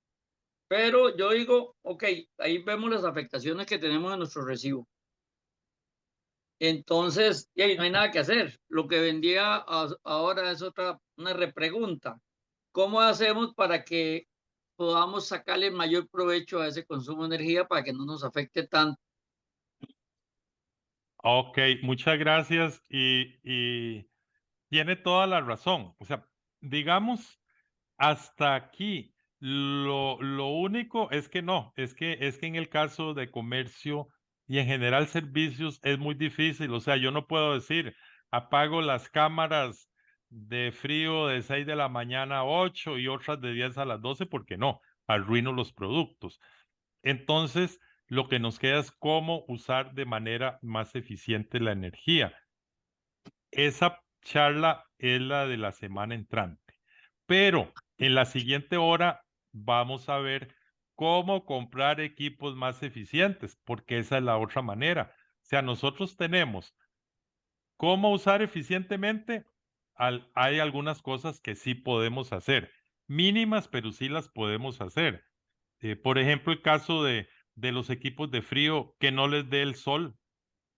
pero yo digo, ok, ahí vemos las afectaciones que tenemos en nuestro recibo. Entonces, y ahí no hay nada que hacer. Lo que vendía ahora es una repregunta. ¿Cómo hacemos para que podamos sacarle mayor provecho a ese consumo de energía para que no nos afecte tanto? Ok, muchas gracias y tiene toda la razón. O sea, digamos, hasta aquí, lo único es que no, es que en el caso de comercio y en general servicios es muy difícil. O sea, yo no puedo decir, apago las cámaras de frío de 6 de la mañana a 8 y otras de 10 a las 12, porque no, arruino los productos. Entonces, lo que nos queda es cómo usar de manera más eficiente la energía. Esa charla es la de la semana entrante, pero en la siguiente hora vamos a ver cómo comprar equipos más eficientes, porque esa es la otra manera. O sea, nosotros tenemos cómo usar eficientemente, hay algunas cosas que sí podemos hacer, mínimas, pero sí las podemos hacer. Por ejemplo, el caso de los equipos de frío, que no les dé el sol.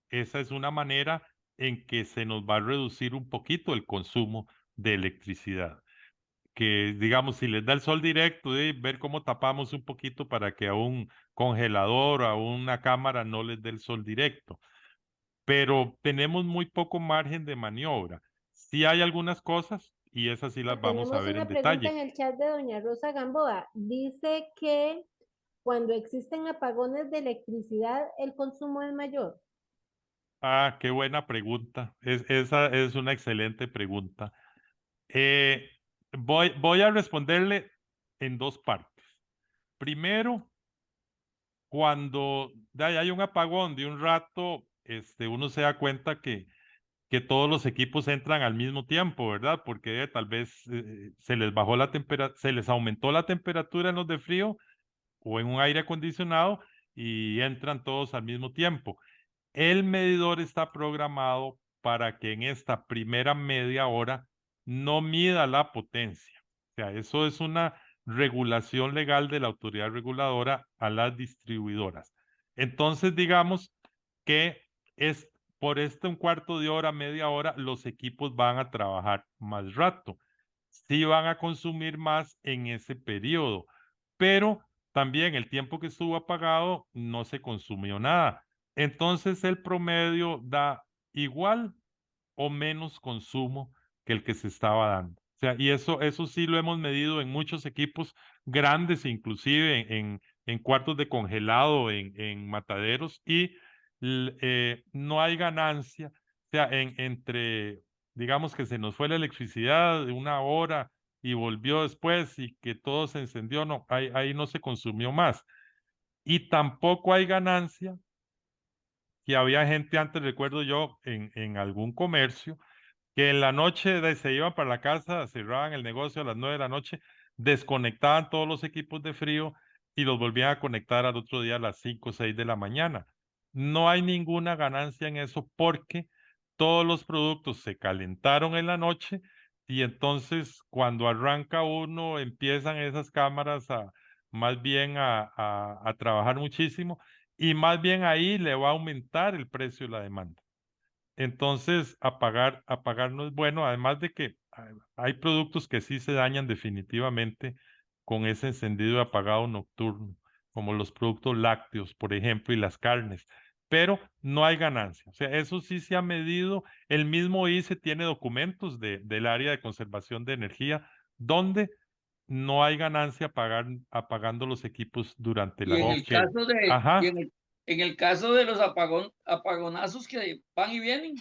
Esa es una manera en que se nos va a reducir un poquito el consumo de electricidad. Que, digamos, si les da el sol directo, ver cómo tapamos un poquito para que a un congelador o a una cámara no les dé el sol directo. Pero tenemos muy poco margen de maniobra. Sí hay algunas cosas y esas sí las vamos a Tenemos ver en una pregunta detalle. en el chat de doña Rosa Gamboa. Dice que cuando existen apagones de electricidad, el consumo es mayor. Ah, qué buena pregunta. Esa es una excelente pregunta. Eh, voy a responderle en dos partes. Primero, cuando hay un apagón de un rato, uno se da cuenta que todos los equipos entran al mismo tiempo, ¿verdad? Porque tal vez se les bajó la temperatura, se les aumentó la temperatura en los de frío o en un aire acondicionado y entran todos al mismo tiempo. El medidor está programado para que en esta primera media hora no mida la potencia. O sea, eso es una regulación legal de la autoridad reguladora a las distribuidoras. Entonces, digamos que es por un cuarto de hora, media hora, los equipos van a trabajar más rato. Sí van a consumir más en ese periodo, pero también el tiempo que estuvo apagado no se consumió nada. Entonces el promedio da igual o menos consumo que el que se estaba dando. O sea, y eso sí lo hemos medido en muchos equipos grandes, inclusive en cuartos de congelado, en mataderos, y no hay ganancia. O sea, entre, digamos que se nos fue la electricidad de una hora y volvió después y que todo se encendió, no, ahí no se consumió más. Y tampoco hay ganancia que había gente antes, recuerdo yo, en algún comercio, que en la noche se iban para la casa, cerraban el negocio a las 9 de la noche, desconectaban todos los equipos de frío y los volvían a conectar al otro día a las 5 o 6 de la mañana. No hay ninguna ganancia en eso porque todos los productos se calentaron en la noche y entonces cuando arranca uno empiezan esas cámaras a más bien a trabajar muchísimo y más bien ahí le va a aumentar el precio de la demanda. Entonces, apagar no es bueno, además de que hay productos que sí se dañan definitivamente con ese encendido y apagado nocturno, como los productos lácteos, por ejemplo, y las carnes, pero no hay ganancia. O sea, eso sí se ha medido. El mismo ICE tiene documentos del área de conservación de energía donde no hay ganancia apagando los equipos durante Y la en noche. el caso de, Ajá. en el caso de los apagonazos que van y vienen,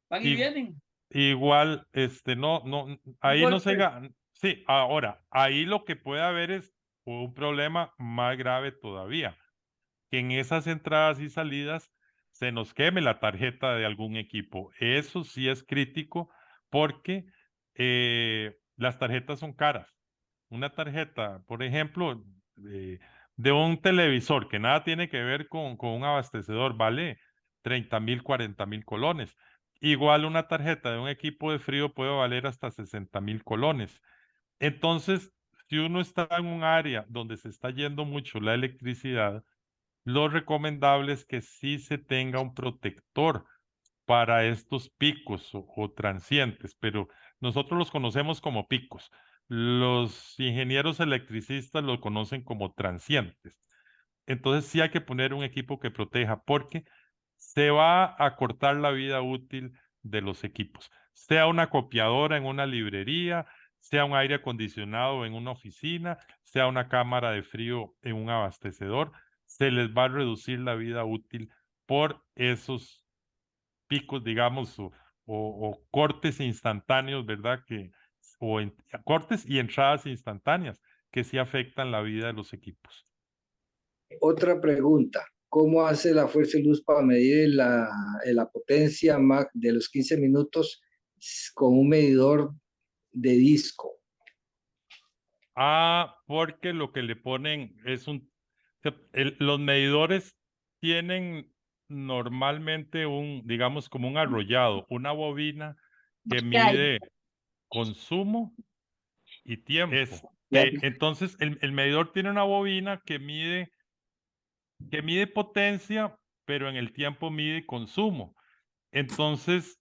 van y Y vienen, igual, ahí no se golpes. gana. Sí, ahora, ahí lo que puede haber es un problema más grave todavía, que en esas entradas y salidas se nos queme la tarjeta de algún equipo. Eso sí es crítico porque las tarjetas son caras. Una tarjeta, por ejemplo, de un televisor que nada tiene que ver con un abastecedor, vale 30,000, 40,000 colones. Igual una tarjeta de un equipo de frío puede valer hasta 60,000 colones. Entonces, si uno está en un área donde se está yendo mucho la electricidad, lo recomendable es que sí se tenga un protector para estos picos o transientes, pero nosotros los conocemos como picos. Los ingenieros electricistas los conocen como transientes. Entonces sí hay que poner un equipo que proteja porque se va a cortar la vida útil de los equipos, sea una copiadora en una librería, sea un aire acondicionado en una oficina, sea una cámara de frío en un abastecedor, se les va a reducir la vida útil por esos picos, digamos, o cortes instantáneos, ¿verdad? Cortes y entradas instantáneas que sí afectan la vida de los equipos. Otra pregunta, ¿cómo hace la fuerza y luz para medir la potencia de los 15 minutos con un medidor de disco? Porque lo que le ponen es los medidores tienen normalmente digamos, como un arrollado, una bobina que mide consumo y tiempo. Entonces, el medidor tiene una bobina que mide potencia, pero en el tiempo mide consumo. Entonces,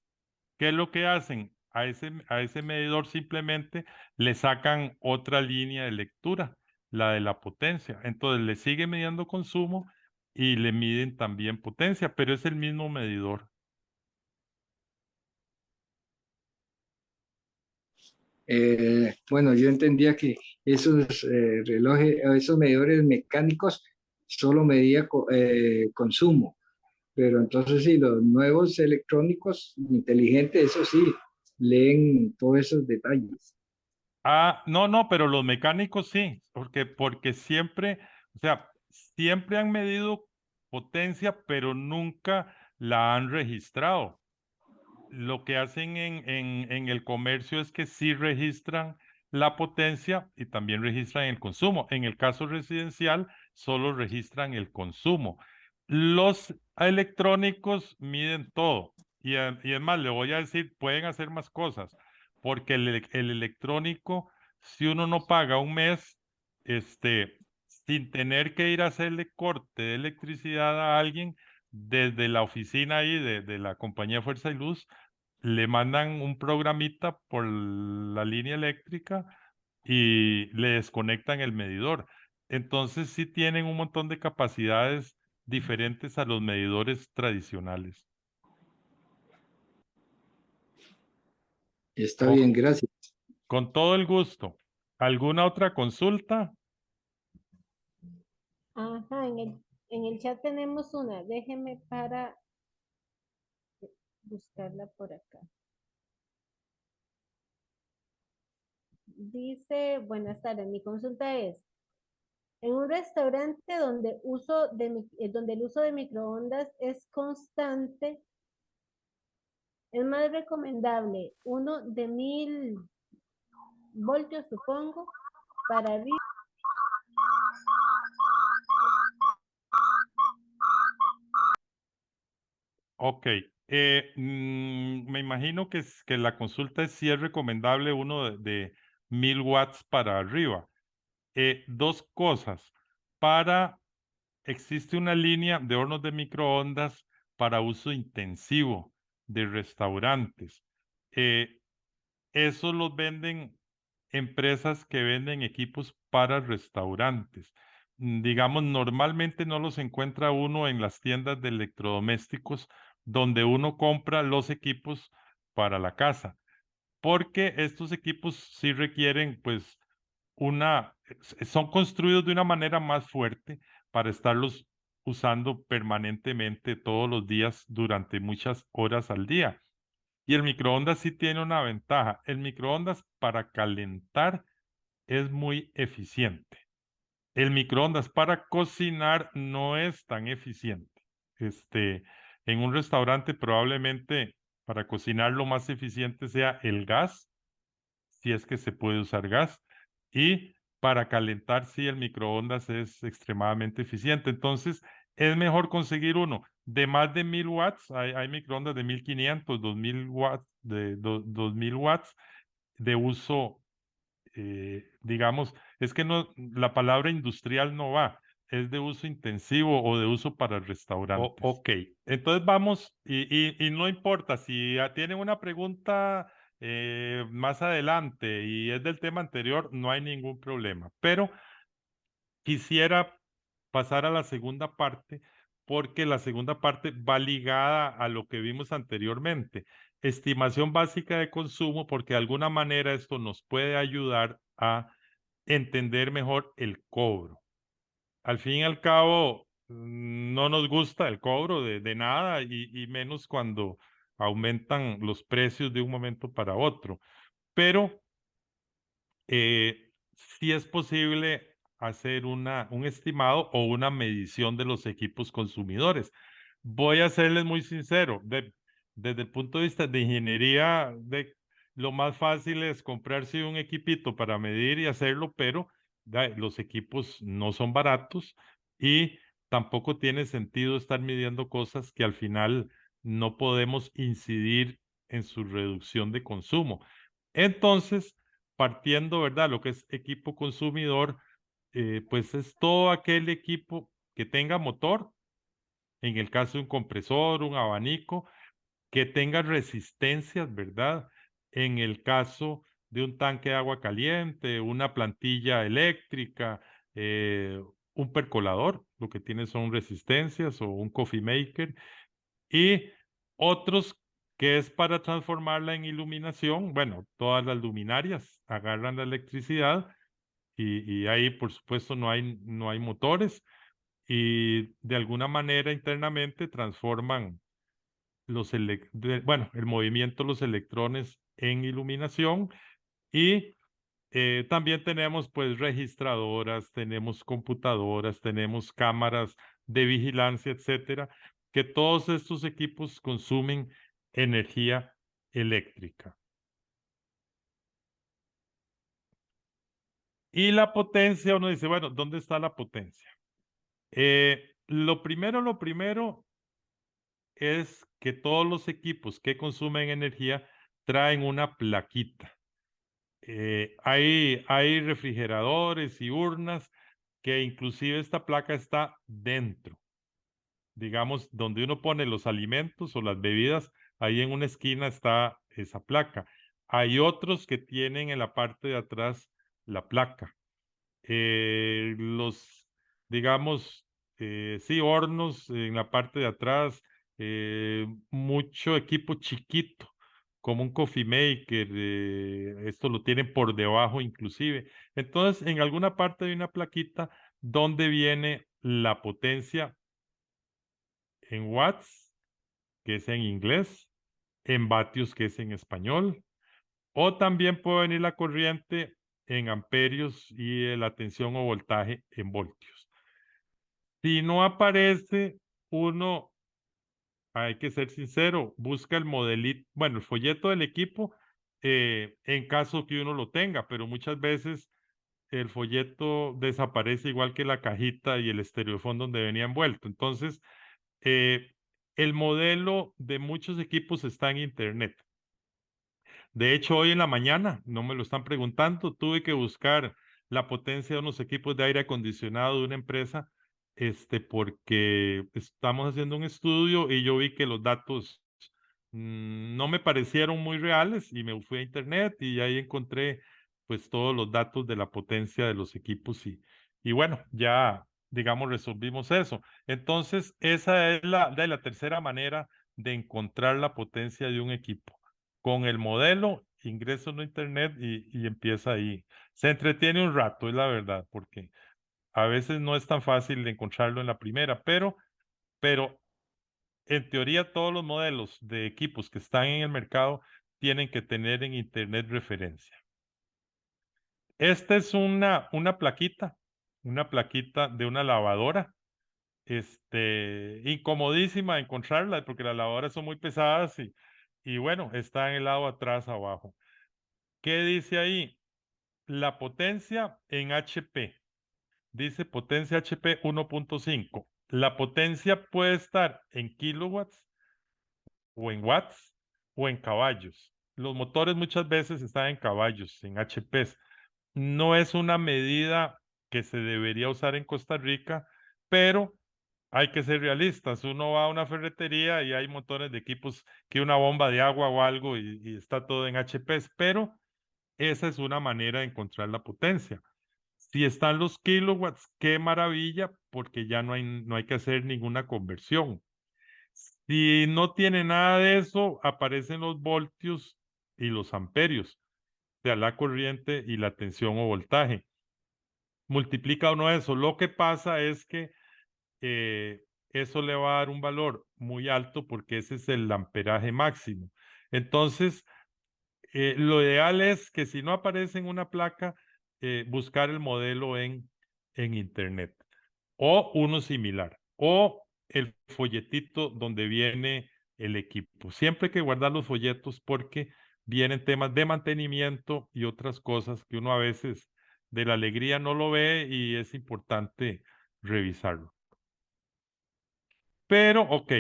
¿qué es lo que hacen? A ese medidor simplemente le sacan otra línea de lectura, la de la potencia. Entonces, le sigue midiendo consumo y le miden también potencia, pero es el mismo medidor. Bueno, yo entendía que esos relojes, esos medidores mecánicos solo medía consumo, pero entonces sí, los nuevos electrónicos inteligentes, eso sí, leen todos esos detalles. No, pero los mecánicos sí, porque siempre, o sea, siempre han medido potencia, pero nunca la han registrado. Lo que hacen en el comercio es que sí registran la potencia y también registran el consumo. En el caso residencial, solo registran el consumo. Los electrónicos miden todo. Y es más, le voy a decir, pueden hacer más cosas, porque el electrónico, si uno no paga un mes, sin tener que ir a hacerle corte de electricidad a alguien, desde la oficina ahí de la compañía Fuerza y Luz, le mandan un programita por la línea eléctrica y le desconectan el medidor. Entonces sí tienen un montón de capacidades diferentes a los medidores tradicionales. Está Con, bien, gracias. con todo el gusto. ¿Alguna otra consulta? Ajá, en el chat tenemos una. Déjeme para buscarla por acá. Dice, buenas tardes, mi consulta es, en un restaurante donde el uso de microondas es constante, es más recomendable uno de 1000 voltios, supongo, para arriba. Ok, Me imagino que la consulta es si es recomendable uno de 1000 watts para arriba. Dos cosas. Existe una línea de hornos de microondas para uso intensivo de restaurantes. Eso los venden empresas que venden equipos para restaurantes. Digamos, normalmente no los encuentra uno en las tiendas de electrodomésticos donde uno compra los equipos para la casa, porque estos equipos sí requieren, pues, son construidos de una manera más fuerte para estarlos usando permanentemente todos los días durante muchas horas al día. Y el microondas sí tiene una ventaja. El microondas para calentar es muy eficiente. El microondas para cocinar no es tan eficiente. En un restaurante probablemente para cocinar lo más eficiente sea el gas, si es que se puede usar gas, y para calentar sí el microondas es extremadamente eficiente. Entonces es mejor conseguir uno de más de 1000 watts. Hay microondas de 1500, 2000 watts, de 2000 watts de uso, digamos, es que no, la palabra industrial no va, es de uso intensivo o de uso para restaurantes. Ok, entonces vamos, y no importa si tienen una pregunta más adelante y es del tema anterior, no hay ningún problema, pero quisiera pasar a la segunda parte porque la segunda parte va ligada a lo que vimos anteriormente. Estimación básica de consumo, porque de alguna manera esto nos puede ayudar a entender mejor el cobro. Al fin y al cabo, no nos gusta el cobro de nada y menos cuando aumentan los precios de un momento para otro. Pero sí es posible hacer un estimado o una medición de los equipos consumidores. Voy a serles muy sincero, desde el punto de vista de ingeniería, lo más fácil es comprarse un equipito para medir y hacerlo, pero los equipos no son baratos y tampoco tiene sentido estar midiendo cosas que al final no podemos incidir en su reducción de consumo. Entonces, partiendo, ¿verdad? Lo que es equipo consumidor, pues es todo aquel equipo que tenga motor, en el caso de un compresor, un abanico, que tenga resistencias, ¿verdad? En el caso de un tanque de agua caliente, una plantilla eléctrica, un percolador, lo que tiene son resistencias o un coffee maker, y otros que es para transformarla en iluminación. Bueno, todas las luminarias agarran la electricidad y ahí, por supuesto, no hay motores y de alguna manera internamente transforman el movimiento de los electrones en iluminación y también tenemos pues registradoras, tenemos computadoras, tenemos cámaras de vigilancia, etcétera, que todos estos equipos consumen energía eléctrica. Y la potencia, uno dice, bueno, ¿dónde está la potencia? Lo primero es que todos los equipos que consumen energía traen una plaquita. Hay refrigeradores y urnas que inclusive esta placa está dentro. Digamos, donde uno pone los alimentos o las bebidas, ahí en una esquina está esa placa. Hay otros que tienen en la parte de atrás la placa. Digamos, sí, hornos en la parte de atrás, mucho equipo chiquito, como un coffee maker, esto lo tienen por debajo inclusive. Entonces, en alguna parte hay una plaquita donde viene la potencia en watts, que es en inglés, en vatios, que es en español, o también puede venir la corriente en amperios y la tensión o voltaje en voltios. Si no aparece, uno, hay que ser sincero, busca el modelito, bueno, el folleto del equipo, en caso que uno lo tenga, pero muchas veces el folleto desaparece igual que la cajita y el estereofón donde venía envuelto. Entonces, el modelo de muchos equipos está en internet. De hecho, hoy en la mañana, no me lo están preguntando, tuve que buscar la potencia de unos equipos de aire acondicionado de una empresa, porque estamos haciendo un estudio y yo vi que los datos no me parecieron muy reales y me fui a internet y ahí encontré pues todos los datos de la potencia de los equipos y bueno, ya digamos resolvimos eso. Entonces, esa es la tercera manera de encontrar la potencia de un equipo. Con el modelo, ingreso en internet y empieza ahí. Se entretiene un rato, es la verdad, porque a veces no es tan fácil de encontrarlo en la primera, pero en teoría todos los modelos de equipos que están en el mercado tienen que tener en internet referencia. Esta es una plaquita de una lavadora. Incomodísima encontrarla porque las lavadoras son muy pesadas y bueno, está en el lado atrás abajo. ¿Qué dice ahí? La potencia en HP. Dice potencia HP 1.5. La potencia puede estar en kilowatts o en watts o en caballos. Los motores muchas veces están en caballos, en HPs. No es una medida que se debería usar en Costa Rica, pero hay que ser realistas. Uno va a una ferretería y hay montones de equipos que una bomba de agua o algo y está todo en HPs, pero esa es una manera de encontrar la potencia. Si están los kilowatts, qué maravilla, porque ya no hay que hacer ninguna conversión. Si no tiene nada de eso, aparecen los voltios y los amperios, o sea, la corriente y la tensión o voltaje. Multiplica uno eso. Lo que pasa es que eso le va a dar un valor muy alto porque ese es el amperaje máximo. Entonces, lo ideal es que si no aparece en una placa, buscar el modelo en internet o uno similar o el folletito donde viene el equipo. Siempre hay que guardar los folletos porque vienen temas de mantenimiento y otras cosas que uno a veces de la alegría no lo ve y es importante revisarlo. Pero, ok,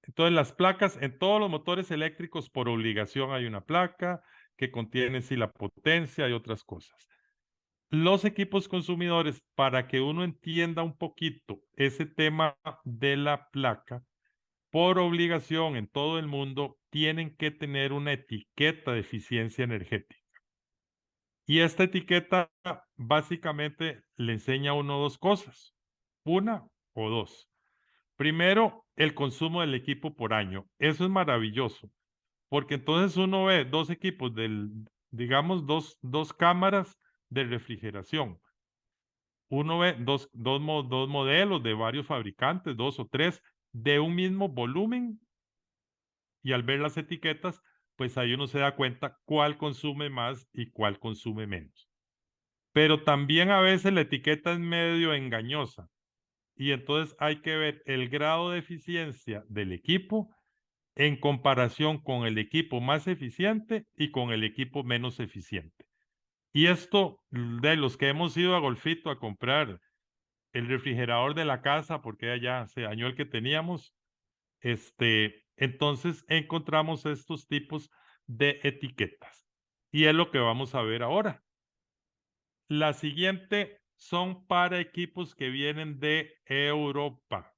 entonces las placas, en todos los motores eléctricos por obligación hay una placa que contiene sí la potencia y otras cosas. Los equipos consumidores, para que uno entienda un poquito ese tema de la placa, por obligación en todo el mundo tienen que tener una etiqueta de eficiencia energética. Y esta etiqueta básicamente le enseña a uno dos cosas, una o dos. Primero, el consumo del equipo por año. Eso es maravilloso, porque entonces uno ve dos equipos digamos, dos cámaras de refrigeración. Uno ve dos modelos de varios fabricantes, dos o tres, de un mismo volumen, y al ver las etiquetas, pues ahí uno se da cuenta cuál consume más y cuál consume menos. Pero también a veces la etiqueta es medio engañosa. Y entonces hay que ver el grado de eficiencia del equipo en comparación con el equipo más eficiente y con el equipo menos eficiente. Y esto de los que hemos ido a Golfito a comprar el refrigerador de la casa, porque ya se dañó el que teníamos, entonces encontramos estos tipos de etiquetas. Y es lo que vamos a ver ahora. La siguiente son para equipos que vienen de Europa.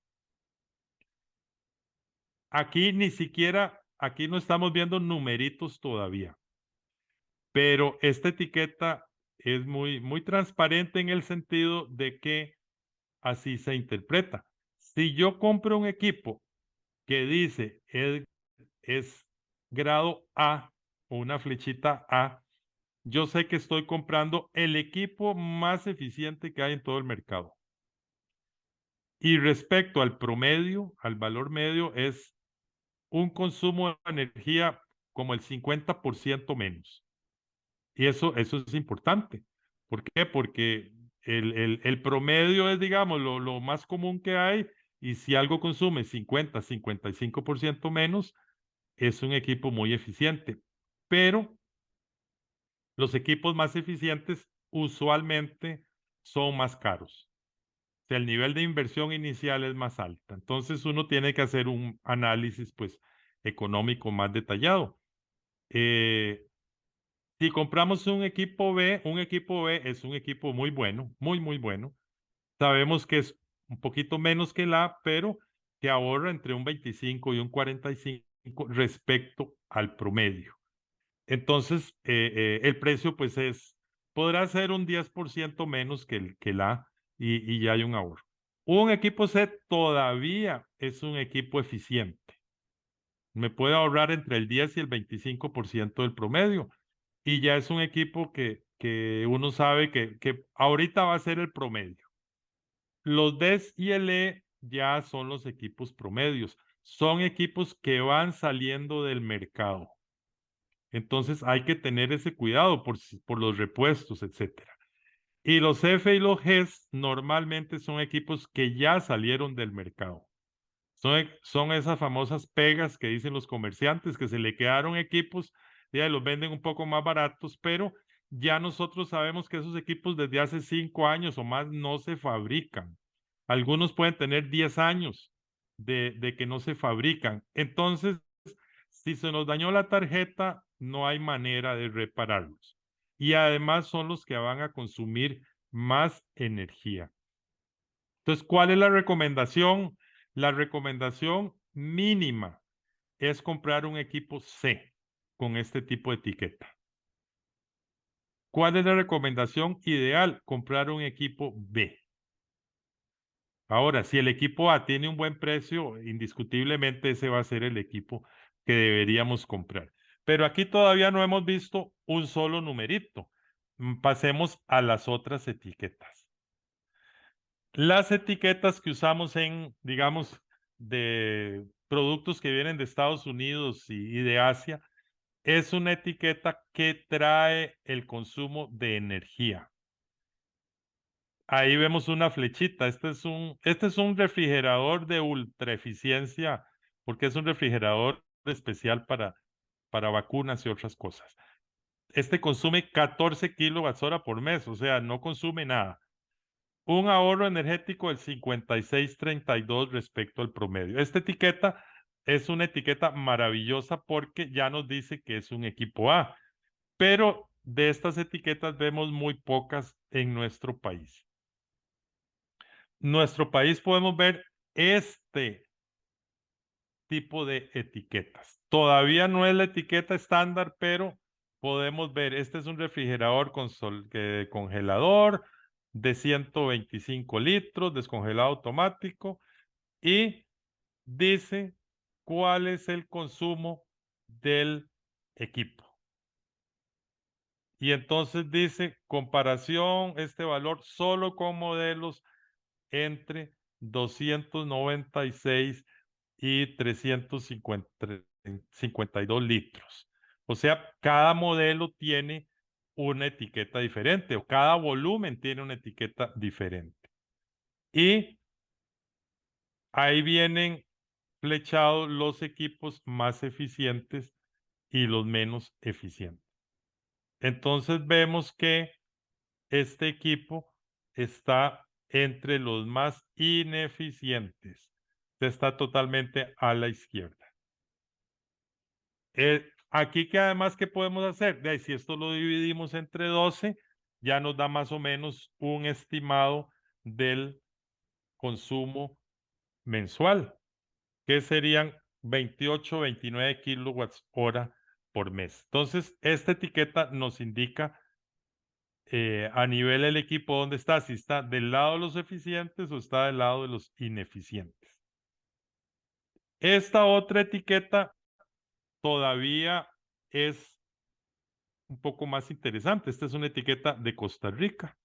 Aquí ni siquiera, aquí no estamos viendo numeritos todavía, pero esta etiqueta es muy transparente en el sentido de que así se interpreta. Si yo compro un equipo que dice es grado A o una flechita A, yo sé que estoy comprando el equipo más eficiente que hay en todo el mercado. Y respecto al promedio, al valor medio, es un consumo de energía como el 50% menos. Y eso es importante. ¿Por qué? Porque el promedio es, digamos, lo más común que hay, y si algo consume 50, 55% menos, es un equipo muy eficiente. Pero los equipos más eficientes usualmente son más caros. O sea, el nivel de inversión inicial es más alta. Entonces uno tiene que hacer un análisis pues económico más detallado. Si compramos un equipo B es un equipo muy bueno, muy bueno. Sabemos que es un poquito menos que el A, pero que ahorra entre un 25 y un 45 respecto al promedio. Entonces, el precio pues podrá ser un 10% menos que el A y ya hay un ahorro. Un equipo C todavía es un equipo eficiente. Me puede ahorrar entre el 10 y el 25% del promedio. Y ya es un equipo que uno sabe que ahorita va a ser el promedio. Los Ds y el E ya son los equipos promedios. Son equipos que van saliendo del mercado. Entonces hay que tener ese cuidado por los repuestos, etcétera. Y los F y los Gs normalmente son equipos que ya salieron del mercado. Son esas famosas pegas que dicen los comerciantes, que se le quedaron equipos, ya los venden un poco más baratos, pero ya nosotros sabemos que esos equipos desde hace 5 años o más no se fabrican. Algunos pueden tener 10 años de que no se fabrican. Entonces, si se nos dañó la tarjeta, no hay manera de repararlos. Y además son los que van a consumir más energía. Entonces, ¿cuál es la recomendación? La recomendación mínima es comprar un equipo C con este tipo de etiqueta. ¿Cuál es la recomendación ideal? Comprar un equipo B. Ahora, si el equipo A tiene un buen precio, indiscutiblemente ese va a ser el equipo que deberíamos comprar. Pero aquí todavía no hemos visto un solo numerito. Pasemos a las otras etiquetas. Las etiquetas que usamos digamos, de productos que vienen de Estados Unidos y de Asia, es una etiqueta que trae el consumo de energía. Ahí vemos una flechita. Este es un refrigerador de ultra eficiencia, porque es un refrigerador especial para vacunas y otras cosas. Este consume 14 kWh por mes, o sea, no consume nada. Un ahorro energético del 56,32 respecto al promedio. Esta etiqueta es una etiqueta maravillosa porque ya nos dice que es un equipo A, pero de estas etiquetas vemos muy pocas en nuestro país. Nuestro país podemos ver este tipo de etiquetas. Todavía no es la etiqueta estándar, pero podemos ver, este es un refrigerador con congelador de 125 litros, descongelado automático, y dice cuál es el consumo del equipo. Y entonces dice, comparación, este valor solo con modelos entre 296 y 352 litros. O sea, cada modelo tiene una etiqueta diferente o cada volumen tiene una etiqueta diferente. Y ahí vienen flechados los equipos más eficientes y los menos eficientes. Entonces vemos que este equipo está entre los más ineficientes. Está totalmente a la izquierda. Aquí que además, ¿qué podemos hacer? Si esto lo dividimos entre 12, ya nos da más o menos un estimado del consumo mensual, que serían 28, 29 kilowatts hora por mes. Entonces, esta etiqueta nos indica a nivel del equipo dónde está, si está del lado de los eficientes o está del lado de los ineficientes. Esta otra etiqueta todavía es un poco más interesante. Esta es una etiqueta de Costa Rica.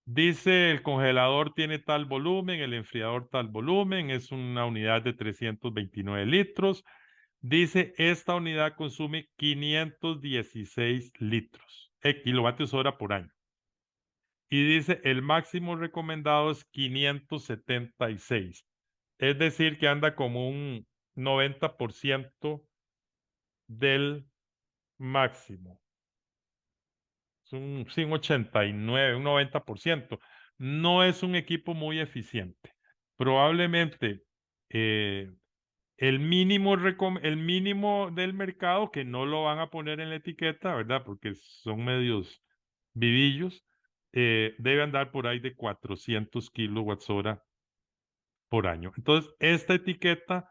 Dice el congelador tiene tal volumen, el enfriador tal volumen, es una unidad de 329 litros. Dice esta unidad consume 516 litros, kilovatios hora por año. Y dice el máximo recomendado es 576. Es decir, que anda como un 90% del máximo. Es un 89, un 90%. no es un equipo muy eficiente. Probablemente el mínimo del mercado, que no lo van a poner en la etiqueta, ¿verdad? Porque son medios vivillos, debe andar por ahí de 400 kilowatts-hora por año. Entonces, esta etiqueta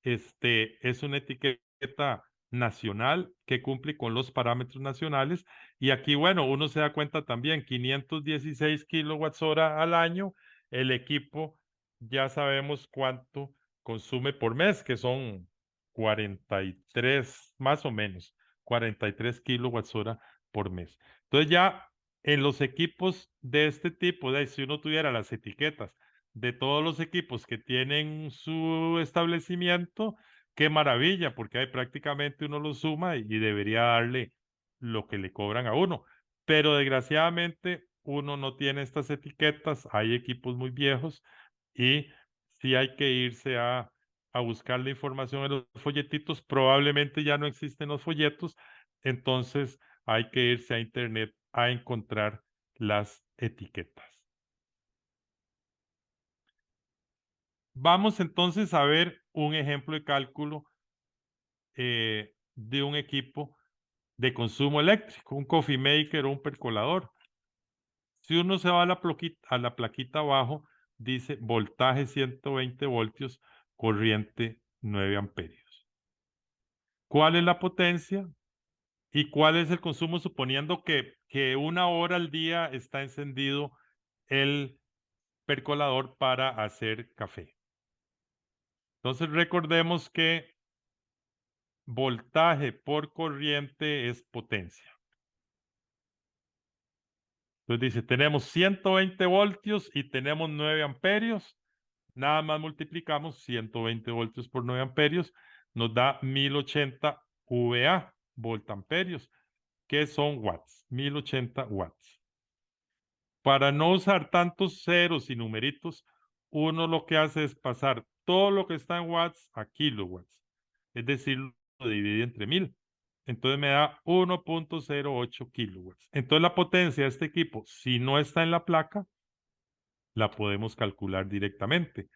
es una etiqueta nacional que cumple con los parámetros nacionales. Y aquí, bueno, uno se da cuenta también, 516 kilowatts-hora al año, el equipo ya sabemos cuánto consume por mes, que son 43, más o menos, 43 kilowatts-hora por mes. Entonces ya en los equipos de este tipo, si uno tuviera las etiquetas de todos los equipos que tienen su establecimiento, qué maravilla, porque ahí prácticamente uno lo suma y debería darle lo que le cobran a uno. Pero desgraciadamente uno no tiene estas etiquetas, hay equipos muy viejos y sí hay que irse a buscar la información en los folletitos. Probablemente ya no existen los folletos, entonces hay que irse a internet a encontrar las etiquetas. Vamos entonces a ver un ejemplo de cálculo de un equipo de consumo eléctrico, un coffee maker o un percolador. Si uno se va a la plaquita abajo, dice voltaje 120 voltios, corriente 9 amperios. ¿Cuál es la potencia y cuál es el consumo suponiendo que 1 hora al día está encendido el percolador para hacer café? Entonces recordemos que voltaje por corriente es potencia. Entonces dice, tenemos 120 voltios y tenemos 9 amperios. Nada más multiplicamos 120 voltios por 9 amperios. Nos da 1080 VA, voltamperios, que son watts. 1080 watts. Para no usar tantos ceros y numeritos, uno lo que hace es pasar todo lo que está en watts a kilowatts. Es decir, lo divide entre 1000. Entonces me da 1.08 kilowatts. Entonces la potencia de este equipo, si no está en la placa, la podemos calcular directamente.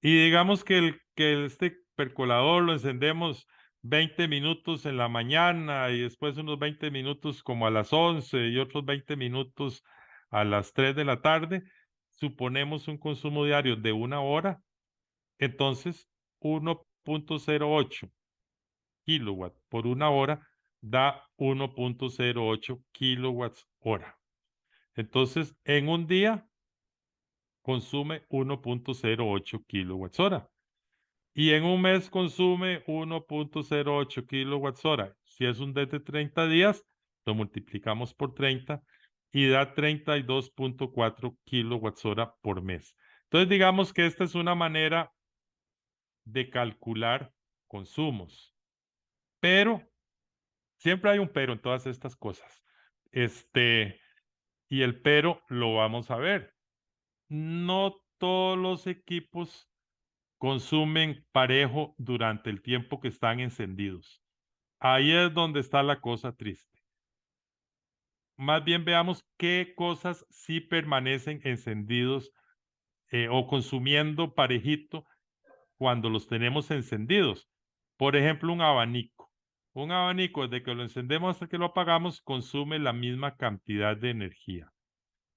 Y digamos que este percolador lo encendemos 20 minutos en la mañana y después unos 20 minutos como a las 11 y otros 20 minutos a las 3 de la tarde. Suponemos un consumo diario de 1 hora. Entonces, 1.08 kilowatt por 1 hora da 1.08 kilowatts hora. Entonces, en un día consume 1.08 kilowatts hora. Y en un mes consume 1.08 kilowatts hora. Si es un mes de 30 días, lo multiplicamos por 30 y da 32.4 kilowatts hora por mes. Entonces, digamos que esta es una manera de calcular consumos. Pero siempre hay un pero en todas estas cosas. Y el pero lo vamos a ver. No todos los equipos consumen parejo durante el tiempo que están encendidos. Ahí es donde está la cosa triste. Más bien veamos qué cosas sí permanecen encendidos o consumiendo parejito cuando los tenemos encendidos. Por ejemplo, un abanico. Un abanico, desde que lo encendemos hasta que lo apagamos, consume la misma cantidad de energía.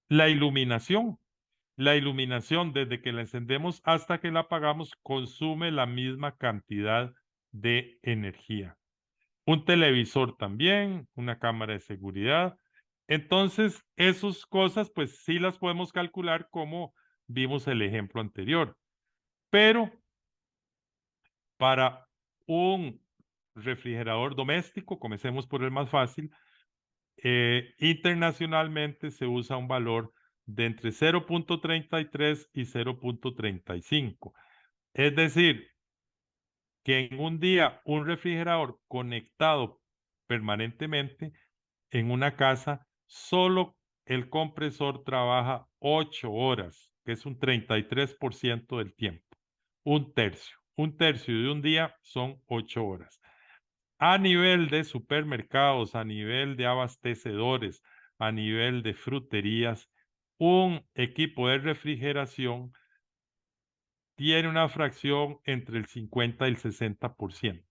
La iluminación. La iluminación, desde que la encendemos hasta que la apagamos, consume la misma cantidad de energía. Un televisor también, una cámara de seguridad. Entonces, esas cosas, pues sí las podemos calcular como vimos el ejemplo anterior. Pero para un refrigerador doméstico, comencemos por el más fácil, internacionalmente se usa un valor de entre 0.33 y 0.35. Es decir, que en un día un refrigerador conectado permanentemente en una casa, solo el compresor trabaja 8 horas, que es un 33% del tiempo. Un tercio. Un tercio de un día son 8 horas. A nivel de supermercados, a nivel de abastecedores, a nivel de fruterías, un equipo de refrigeración tiene una fracción entre el 50 y el 60%.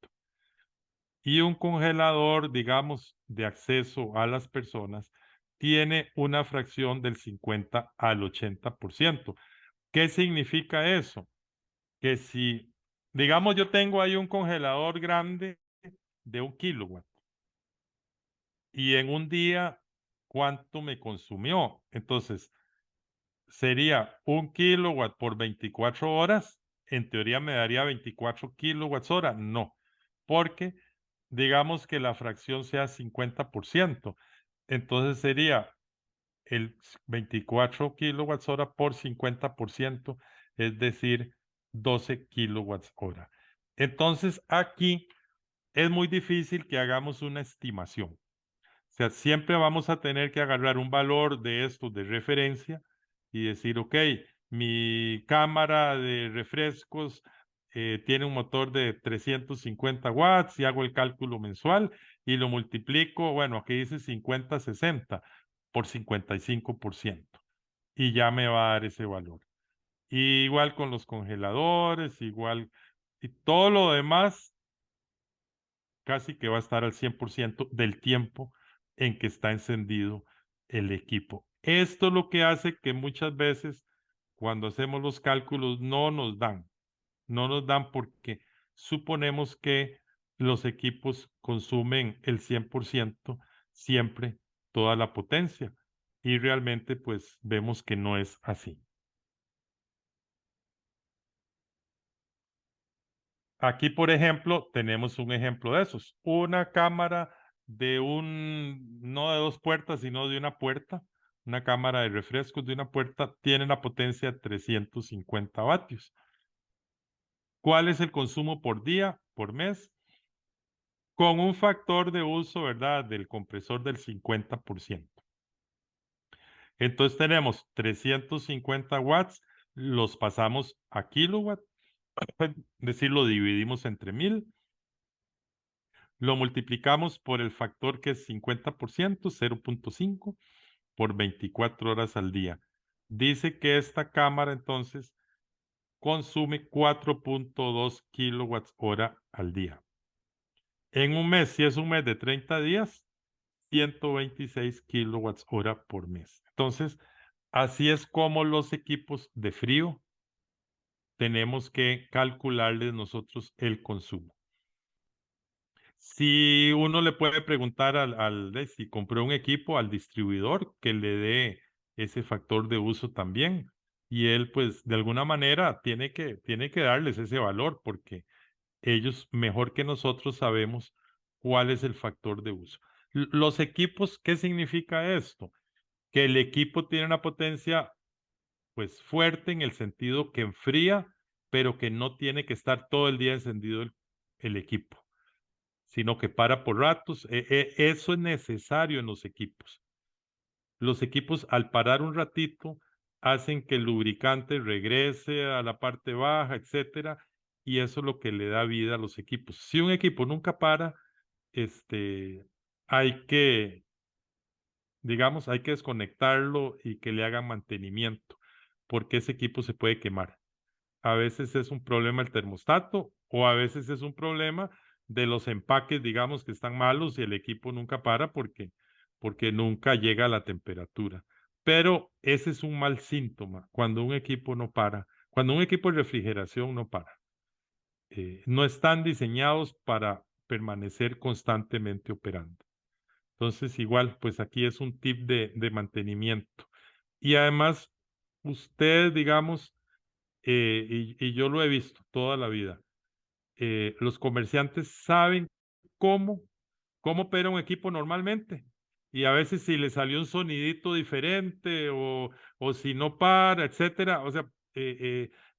Y un congelador, digamos, de acceso a las personas, tiene una fracción del 50 al 80%. ¿Qué significa eso? Que si, digamos, yo tengo ahí un congelador grande de 1 kilowatt y en un día, ¿cuánto me consumió? Entonces, sería 1 kilowatt por 24 horas. En teoría me daría 24 kilowatts hora. No, porque digamos que la fracción sea 50%. Entonces sería el 24 kilowatts hora por 50%, es decir, 12 kilowatts hora. Entonces aquí es muy difícil que hagamos una estimación. O sea, siempre vamos a tener que agarrar un valor de estos de referencia y decir, ok, mi cámara de refrescos tiene un motor de 350 watts y hago el cálculo mensual y lo multiplico, bueno, aquí dice 50-60 por 55% y ya me va a dar ese valor. Y igual con los congeladores, igual, y todo lo demás casi que va a estar al 100% del tiempo en que está encendido el equipo. Esto es lo que hace que muchas veces cuando hacemos los cálculos no nos dan porque suponemos que los equipos consumen el 100% siempre toda la potencia y realmente pues vemos que no es así. Aquí, por ejemplo, tenemos un ejemplo de esos. Una cámara no de 2 puertas, sino de una puerta. Una cámara de refrescos de una puerta tiene una potencia de 350 vatios. ¿Cuál es el consumo por día, por mes? Con un factor de uso, ¿verdad?, del compresor del 50%. Entonces tenemos 350 watts, los pasamos a kilowatt, es decir, lo dividimos entre 1000. Lo multiplicamos por el factor que es 50%, 0.5, por 24 horas al día. Dice que esta cámara entonces consume 4.2 kilowatts hora al día. En un mes, si es un mes de 30 días, 126 kilowatts hora por mes. Entonces, así es como los equipos de frío tenemos que calcularles nosotros el consumo. Si uno le puede preguntar si compró un equipo al distribuidor que le dé ese factor de uso también. Y él, pues, de alguna manera tiene que darles ese valor porque ellos mejor que nosotros sabemos cuál es el factor de uso. Los equipos, ¿qué significa esto? Que el equipo tiene una potencia, pues, fuerte en el sentido que enfría, pero que no tiene que estar todo el día encendido el equipo, sino que para por ratos. Eso es necesario en los equipos. Los equipos, al parar un ratito, hacen que el lubricante regrese a la parte baja, etcétera, y eso es lo que le da vida a los equipos. Si un equipo nunca para, hay que, digamos, hay que desconectarlo y que le hagan mantenimiento, porque ese equipo se puede quemar. A veces es un problema el termostato o a veces es un problema de los empaques, digamos, que están malos y el equipo nunca para porque nunca llega a la temperatura. Pero ese es un mal síntoma cuando un equipo no para, cuando un equipo de refrigeración no para. No están diseñados para permanecer constantemente operando. Entonces, igual, pues aquí es un tip de mantenimiento. Y además, usted, digamos, y yo lo he visto toda la vida. Los comerciantes saben cómo, cómo opera un equipo normalmente. Y a veces si le salió un sonidito diferente o si no para, etcétera. O sea,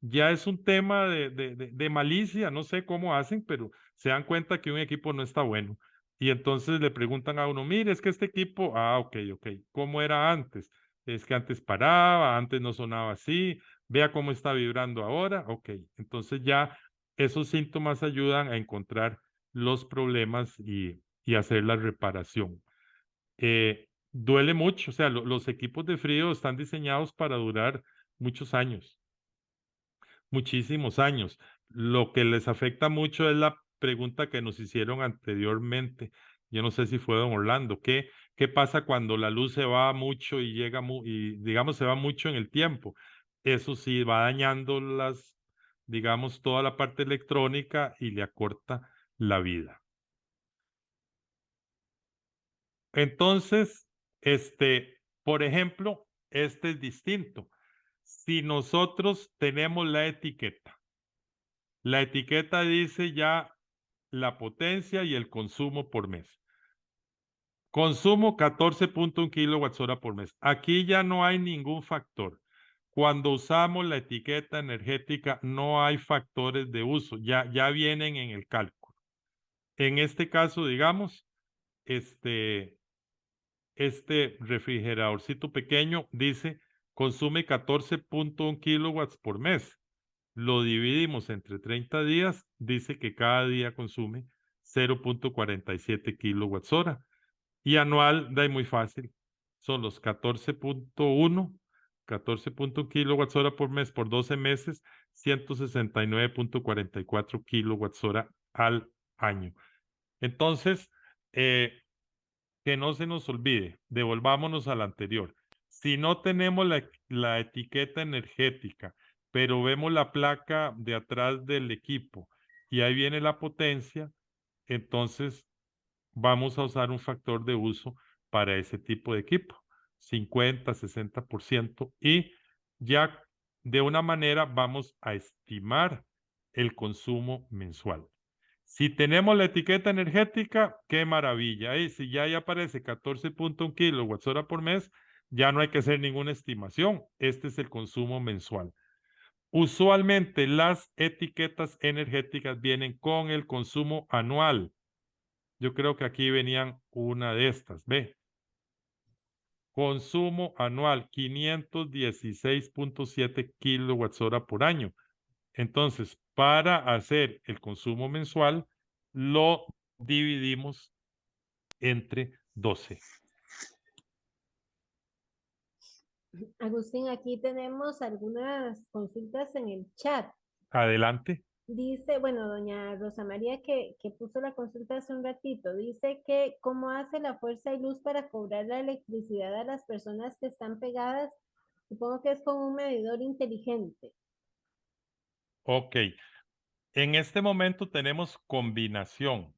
ya es un tema de malicia, no sé cómo hacen, pero se dan cuenta que un equipo no está bueno. Y entonces le preguntan a uno, mire, es que este equipo, ok, ¿cómo era antes? Es que antes paraba, antes no sonaba así, vea cómo está vibrando ahora, ok. Entonces ya esos síntomas ayudan a encontrar los problemas y hacer la reparación. duele mucho. O sea, los equipos de frío están diseñados para durar muchos años, muchísimos años. Lo que les afecta mucho es la pregunta que nos hicieron anteriormente. Yo no sé si fue don Orlando. ¿Qué pasa cuando la luz se va mucho y llega y digamos se va mucho en el tiempo? Eso sí va dañando digamos, toda la parte electrónica y le acorta la vida. Entonces, por ejemplo, este es distinto. Si nosotros tenemos la etiqueta dice ya la potencia y el consumo por mes. Consumo 14.1 kilowatts-hora por mes. Aquí ya no hay ningún factor. Cuando usamos la etiqueta energética no hay factores de uso, ya vienen en el cálculo. En este caso, digamos, este refrigeradorcito pequeño dice consume 14.1 kilowatts por mes. Lo dividimos entre 30 días, dice que cada día consume 0.47 kilowatts hora. Y anual, da muy fácil. Son los 14.1 kilowatts hora por mes por 12 meses, 169.44 kilowatts hora al año. Entonces, que no se nos olvide, devolvámonos a la anterior. Si no tenemos la etiqueta energética, pero vemos la placa de atrás del equipo y ahí viene la potencia, entonces vamos a usar un factor de uso para ese tipo de equipo, 50, 60%, y ya de una manera vamos a estimar el consumo mensual. Si tenemos la etiqueta energética, qué maravilla. Y si ya aparece 14.1 kilowatts hora por mes, ya no hay que hacer ninguna estimación. Este es el consumo mensual. Usualmente las etiquetas energéticas vienen con el consumo anual. Yo creo que aquí venían una de estas. Ve. Consumo anual 516.7 kilowatts hora por año. Entonces, para hacer el consumo mensual, lo dividimos entre 12. Agustín, aquí tenemos algunas consultas en el chat. Adelante. Dice, bueno, doña Rosa María que puso la consulta hace un ratito, dice que cómo hace la fuerza y luz para cobrar la electricidad a las personas que están pegadas. Supongo que es con un medidor inteligente. Ok. En este momento tenemos combinación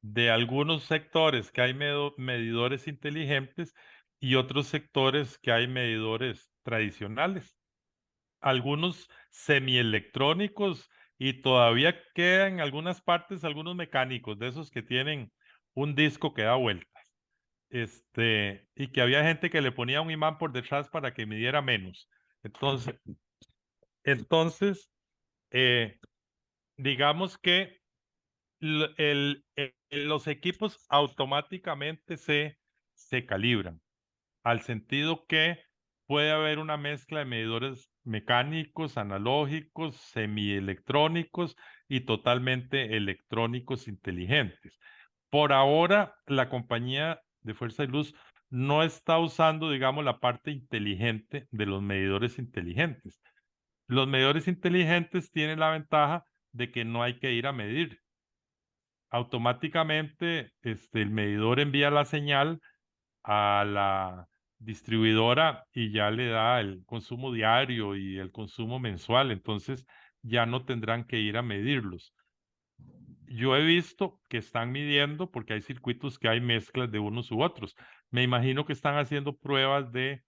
de algunos sectores que hay medidores inteligentes y otros sectores que hay medidores tradicionales. Algunos semielectrónicos y todavía quedan en algunas partes algunos mecánicos de esos que tienen un disco que da vueltas. Y que había gente que le ponía un imán por detrás para que midiera menos. Entonces, digamos que los equipos automáticamente se calibran, al sentido que puede haber una mezcla de medidores mecánicos, analógicos, semielectrónicos y totalmente electrónicos inteligentes. Por ahora, la compañía de Fuerza y Luz no está usando, digamos, la parte inteligente de los medidores inteligentes. Los medidores inteligentes tienen la ventaja de que no hay que ir a medir. Automáticamente, el medidor envía la señal a la distribuidora y ya le da el consumo diario y el consumo mensual. Entonces, ya no tendrán que ir a medirlos. Yo he visto que están midiendo porque hay circuitos que hay mezclas de unos u otros. Me imagino que están haciendo pruebas de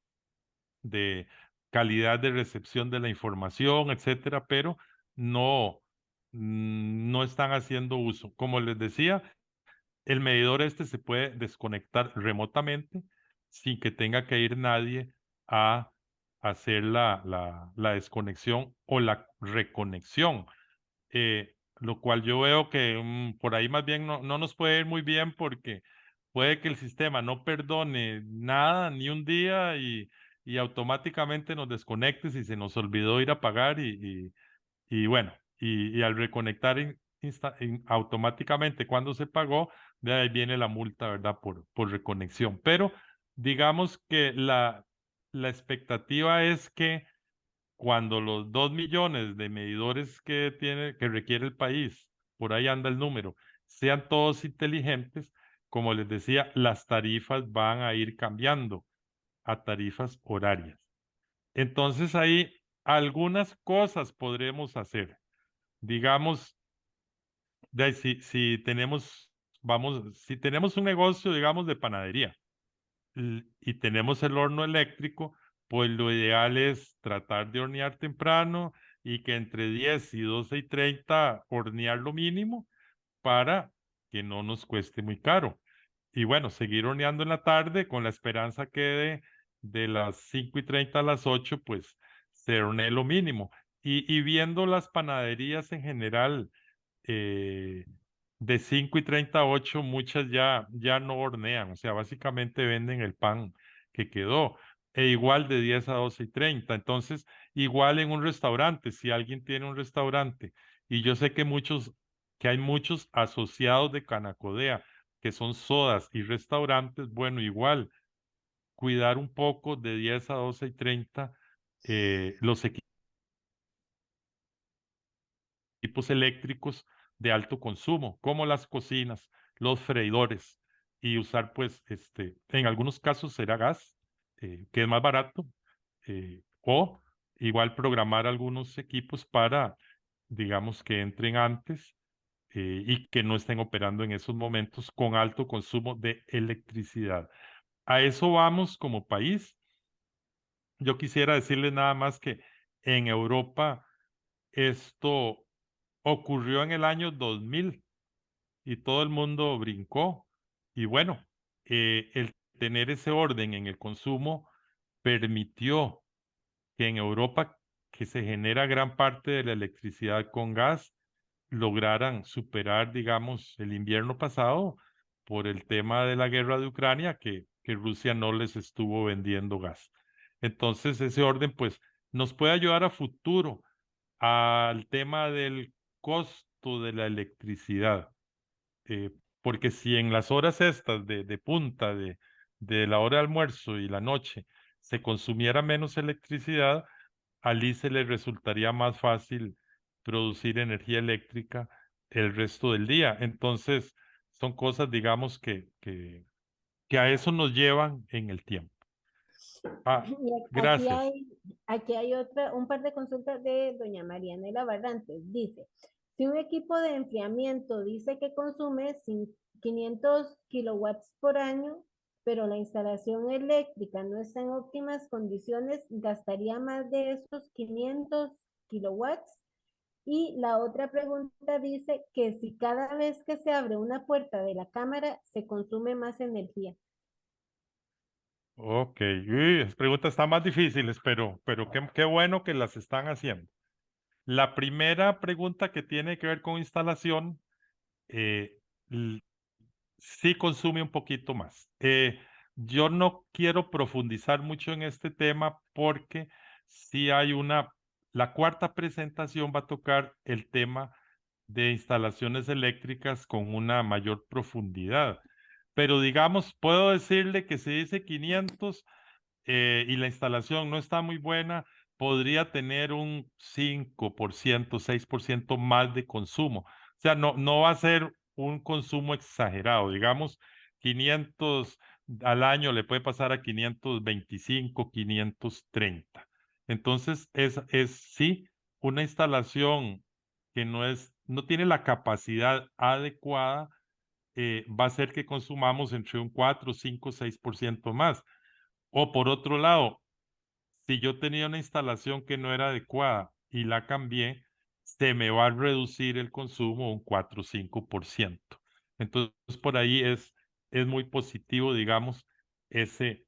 calidad de recepción de la información, etcétera, pero no están haciendo uso. Como les decía, el medidor se puede desconectar remotamente sin que tenga que ir nadie a hacer la desconexión o la reconexión. Lo cual yo veo que por ahí más bien no nos puede ir muy bien porque puede que el sistema no perdone nada ni un día y automáticamente nos desconecte si se nos olvidó ir a pagar y bueno, y al reconectar automáticamente cuando se pagó, de ahí viene la multa, ¿verdad? Por reconexión. Pero digamos que la expectativa es que cuando los 2 millones de medidores que requiere el país, por ahí anda el número, sean todos inteligentes, como les decía, las tarifas van a ir cambiando a tarifas horarias. Entonces ahí algunas cosas podremos hacer. Digamos, si tenemos, si tenemos un negocio, digamos, de panadería y tenemos el horno eléctrico, pues lo ideal es tratar de hornear temprano y que entre 10 y 12:30 hornear lo mínimo para que no nos cueste muy caro. Y bueno, seguir horneando en la tarde con la esperanza que de las 5:30 a las 8, pues se hornee lo mínimo. Y viendo las panaderías en general, eh, de 5:30 a 8, muchas ya no hornean, o sea, básicamente venden el pan que quedó. E igual de 10 a 12:30. Entonces, igual en un restaurante, si alguien tiene un restaurante, y yo sé que hay muchos asociados de Canacodea, que son sodas y restaurantes, bueno, igual, cuidar un poco de 10 a 12:30 los equipos eléctricos de alto consumo, como las cocinas, los freidores, y usar, pues, en algunos casos será gas, que es más barato, o igual programar algunos equipos para, digamos, que entren antes y que no estén operando en esos momentos con alto consumo de electricidad. A eso vamos como país. Yo quisiera decirles nada más que en Europa esto ocurrió en el año 2000 y todo el mundo brincó. Y bueno, el tener ese orden en el consumo permitió que en Europa, que se genera gran parte de la electricidad con gas, lograran superar, digamos, el invierno pasado por el tema de la guerra de Ucrania, que Rusia no les estuvo vendiendo gas. Entonces, ese orden, pues, nos puede ayudar a futuro al tema del costo de la electricidad. Porque si en las horas estas de punta, de la hora de almuerzo y la noche, se consumiera menos electricidad, al ICE le resultaría más fácil producir energía eléctrica el resto del día. Entonces, son cosas, digamos, que a eso nos llevan en el tiempo. Ah, Y gracias. aquí hay un par de consultas de doña Marianela Barrantes. Dice, si un equipo de enfriamiento dice que consume 500 kilowatts por año, pero la instalación eléctrica no está en óptimas condiciones, ¿gastaría más de esos 500 kilowatts? Y la otra pregunta dice que si cada vez que se abre una puerta de la cámara se consume más energía. Ok, uy, las preguntas están más difíciles, pero qué bueno que las están haciendo. La primera pregunta que tiene que ver con instalación, eh, l- sí consume un poquito más. Yo no quiero profundizar mucho en este tema porque sí hay la cuarta presentación va a tocar el tema de instalaciones eléctricas con una mayor profundidad. Pero digamos, puedo decirle que si dice 500 y la instalación no está muy buena, podría tener un 5%, 6% más de consumo. O sea, no va a ser un consumo exagerado. Digamos, 500 al año le puede pasar a 525, 530. Entonces, es sí una instalación que no tiene la capacidad adecuada, va a hacer que consumamos entre un 4, 5, 6% más. O por otro lado, si yo tenía una instalación que no era adecuada y la cambié, se me va a reducir el consumo un 4 o 5%. Entonces, por ahí es muy positivo, digamos, ese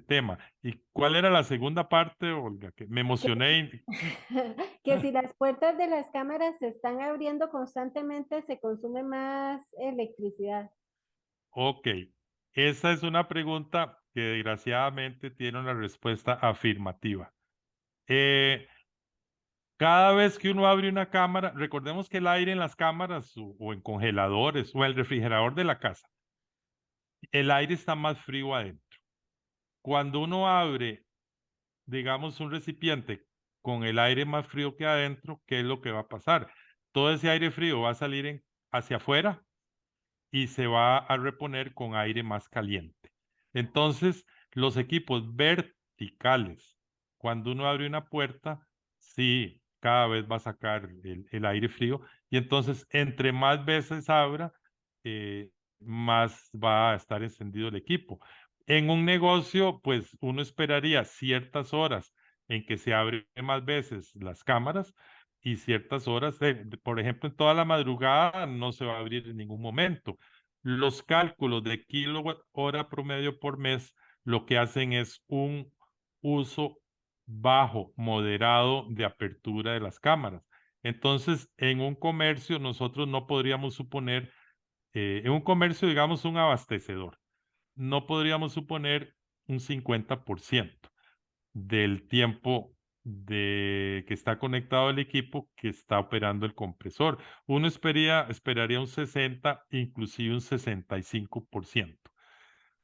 tema. ¿Y cuál era la segunda parte, Olga? Que me emocioné. Que si las puertas de las cámaras se están abriendo constantemente, se consume más electricidad. Ok, esa es una pregunta que desgraciadamente tiene una respuesta afirmativa. Eh, Cada vez que uno abre una cámara, recordemos que el aire en las cámaras o en congeladores o en el refrigerador de la casa, el aire está más frío adentro. cuando uno abre, digamos, un recipiente con el aire más frío que adentro, ¿qué es lo que va a pasar? Todo ese aire frío va a salir hacia afuera y se va a reponer con aire más caliente. Entonces, los equipos verticales, cuando uno abre una puerta, sí, cada vez va a sacar el aire frío y entonces entre más veces abra, más va a estar encendido el equipo. En un negocio, pues uno esperaría ciertas horas en que se abre más veces las cámaras y ciertas horas, por ejemplo, en toda la madrugada no se va a abrir en ningún momento. Los cálculos de kilowatt hora promedio por mes lo que hacen es un uso bajo, moderado de apertura de las cámaras. Entonces, en un comercio nosotros no podríamos suponer, en un comercio, digamos, un abastecedor, no podríamos suponer un 50% del tiempo de que está conectado el equipo que está operando el compresor. Uno esperaría un 60, inclusive un 65%.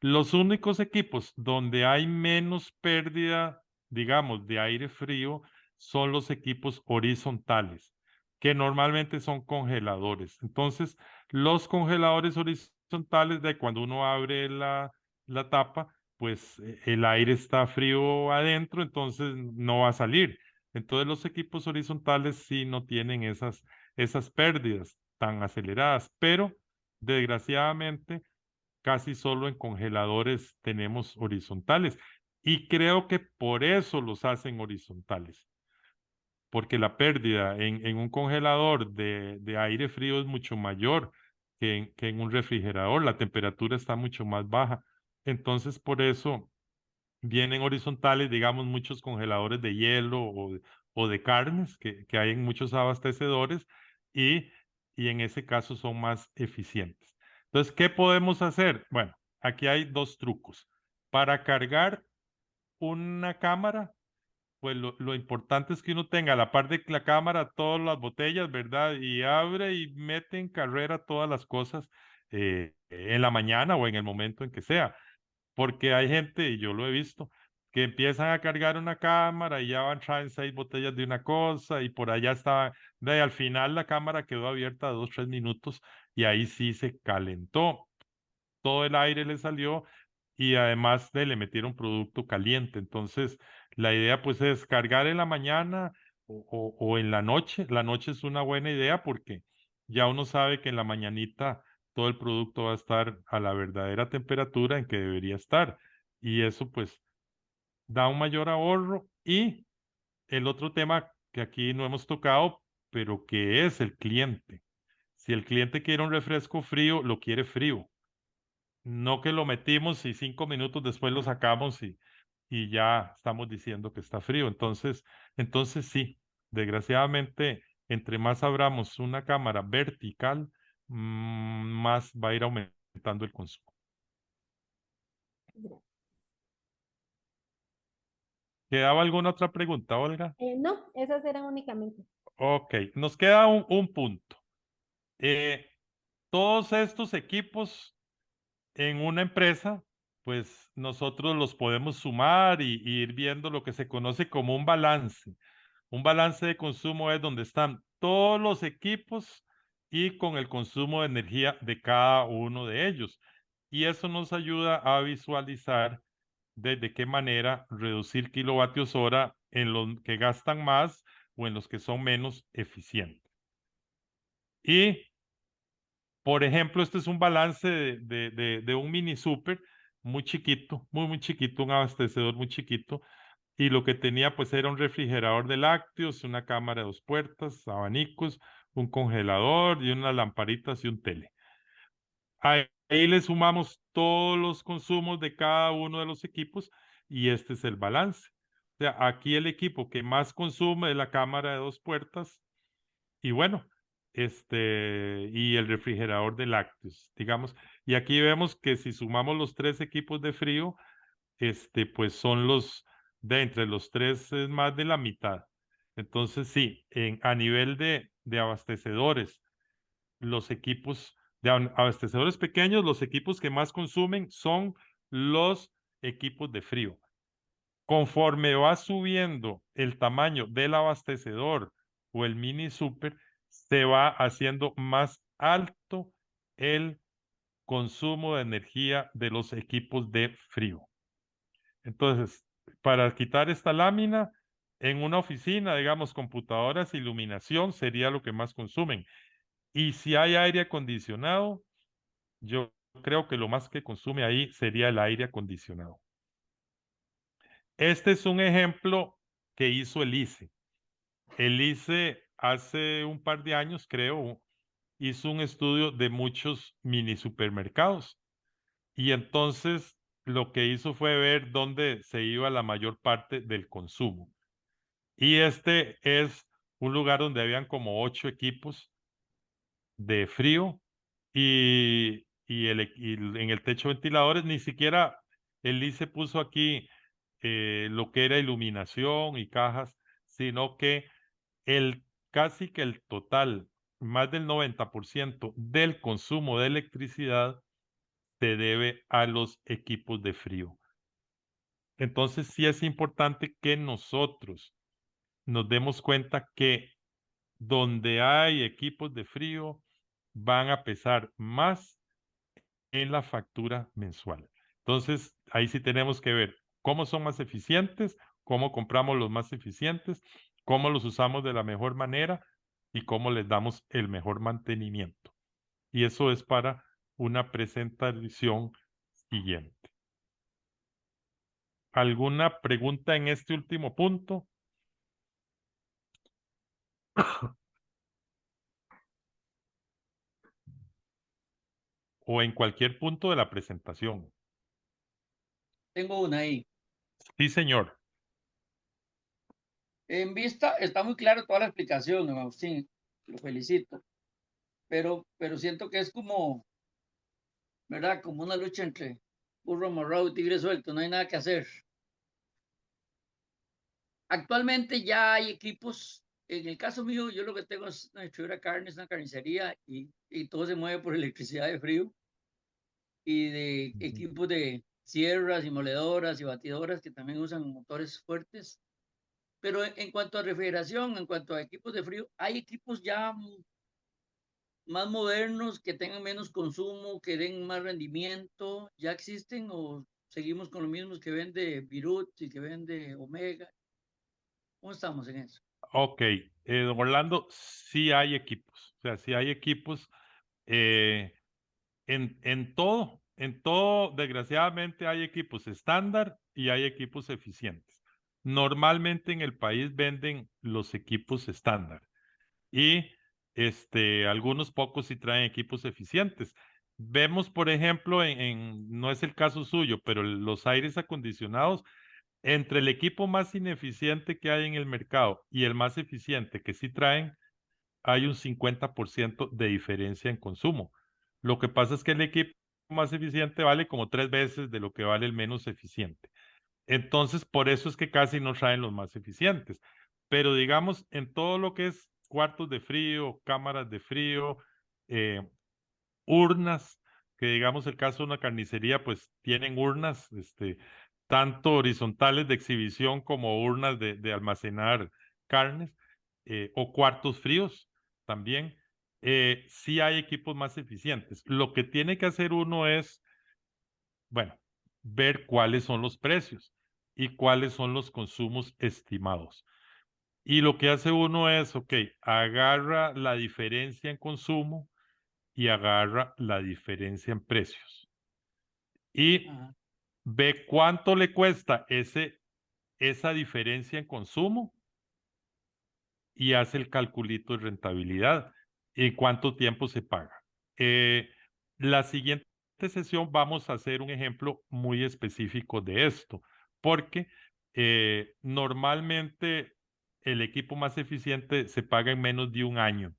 Los únicos equipos donde hay menos pérdida, digamos, de aire frío son los equipos horizontales, que normalmente son congeladores. Entonces, los congeladores horizontales, de cuando uno abre la tapa, pues el aire está frío adentro, entonces no va a salir. Entonces, los equipos horizontales sí no tienen esas pérdidas tan aceleradas, pero desgraciadamente casi solo en congeladores tenemos horizontales. Y creo que por eso los hacen horizontales, porque la pérdida en un congelador de aire frío es mucho mayor que en un refrigerador. La temperatura está mucho más baja. Entonces, por eso vienen horizontales, digamos, muchos congeladores de hielo o de carnes que hay en muchos abastecedores y, y en ese caso son más eficientes. Entonces, ¿qué podemos hacer? Bueno, aquí hay dos trucos. Para cargar una cámara, pues lo importante es que uno tenga a la par de la cámara todas las botellas, ¿verdad? Y abre y mete en carrera todas las cosas en la mañana o en el momento en que sea, porque hay gente, y yo lo he visto, que empiezan a cargar una cámara y ya van traen 6 botellas de una cosa y por allá está, de al final la cámara quedó abierta 2, 3 minutos y ahí sí se calentó, todo el aire le salió y además le metieron producto caliente. Entonces, la idea pues es cargar en la mañana o en la noche. La noche es una buena idea porque ya uno sabe que en la mañanita todo el producto va a estar a la verdadera temperatura en que debería estar. Y eso pues da un mayor ahorro. Y el otro tema que aquí no hemos tocado, pero que es el cliente. Si el cliente quiere un refresco frío, lo quiere frío. No que lo metimos y 5 minutos después lo sacamos y ya estamos diciendo que está frío. Entonces sí, desgraciadamente, entre más abramos una cámara vertical, más va a ir aumentando el consumo. ¿Quedaba alguna otra pregunta, Olga? No, esas eran únicamente. Ok, nos queda un punto. Todos estos equipos en una empresa, pues nosotros los podemos sumar y ir viendo lo que se conoce como un balance. Un balance de consumo es donde están todos los equipos y con el consumo de energía de cada uno de ellos. Y eso nos ayuda a visualizar de qué manera reducir kilovatios hora en los que gastan más o en los que son menos eficientes. Y por ejemplo, este es un balance de un mini super muy chiquito, muy chiquito, un abastecedor muy chiquito. Y lo que tenía pues era un refrigerador de lácteos, una cámara de 2 puertas, abanicos, un congelador y unas lamparitas y un tele. Ahí le sumamos todos los consumos de cada uno de los equipos y este es el balance. O sea, aquí el equipo que más consume es la cámara de 2 puertas y bueno, y el refrigerador de lácteos, digamos. Y aquí vemos que si sumamos los 3 equipos de frío, pues son de entre los tres es más de la mitad. Entonces, sí, a nivel de abastecedores, los equipos de abastecedores pequeños, los equipos que más consumen son los equipos de frío. Conforme va subiendo el tamaño del abastecedor o el mini super, se va haciendo más alto el consumo de energía de los equipos de frío. Entonces, para quitar esta lámina, en una oficina, digamos, computadoras, iluminación sería lo que más consumen. Y si hay aire acondicionado, yo creo que lo más que consume ahí sería el aire acondicionado. Este es un ejemplo que hizo el ICE. El ICE hace un par de años, creo, hizo un estudio de muchos mini supermercados. Y entonces lo que hizo fue ver dónde se iba la mayor parte del consumo. Y este es un lugar donde habían como 8 equipos de frío y en el techo ventiladores. Ni siquiera el ICE puso aquí lo que era iluminación y cajas, sino que casi que el total, más del 90% del consumo de electricidad se debe a los equipos de frío. Entonces sí es importante que nosotros nos demos cuenta que donde hay equipos de frío van a pesar más en la factura mensual. Entonces ahí sí tenemos que ver cómo son más eficientes, cómo compramos los más eficientes, cómo los usamos de la mejor manera y cómo les damos el mejor mantenimiento. Y eso es para una presentación siguiente. ¿Alguna pregunta en este último punto? ¿O en cualquier punto de la presentación? Tengo una ahí. Sí, señor. En vista, está muy claro toda la explicación, don Agustín, lo felicito, pero siento que es como, ¿verdad? Como una lucha entre burro amarrado y tigre suelto, no hay nada que hacer. Actualmente ya hay equipos, en el caso mío, yo lo que tengo es una distribuidora de carnes, una carnicería, y todo se mueve por electricidad de frío, y de equipos de sierras y moledoras y batidoras que también usan motores fuertes. Pero en cuanto a refrigeración, en cuanto a equipos de frío, hay equipos ya más modernos que tengan menos consumo, que den más rendimiento. ¿Ya existen o seguimos con los mismos que vende Virut y que vende Omega? ¿Cómo estamos en eso? Ok, don Orlando, sí hay equipos. O sea, sí hay equipos en todo, desgraciadamente hay equipos estándar y hay equipos eficientes. Normalmente en el país venden los equipos estándar y algunos pocos sí traen equipos eficientes. Vemos, por ejemplo, no es el caso suyo, pero los aires acondicionados, entre el equipo más ineficiente que hay en el mercado y el más eficiente que sí traen, hay un 50% de diferencia en consumo. Lo que pasa es que el equipo más eficiente vale como 3 veces de lo que vale el menos eficiente. Entonces, por eso es que casi no traen los más eficientes. Pero digamos, en todo lo que es cuartos de frío, cámaras de frío, eh, urnas, que digamos el caso de una carnicería, pues tienen urnas, tanto horizontales de exhibición como urnas de almacenar carnes, o cuartos fríos también. Sí hay equipos más eficientes. Lo que tiene que hacer uno es, bueno, ver cuáles son los precios y cuáles son los consumos estimados. Y lo que hace uno es, ok, agarra la diferencia en consumo y agarra la diferencia en precios. Y Ajá. ve cuánto le cuesta esa diferencia en consumo y hace el calculito de rentabilidad y cuánto tiempo se paga. La siguiente sesión vamos a hacer un ejemplo muy específico de esto, porque normalmente el equipo más eficiente se paga en menos de un año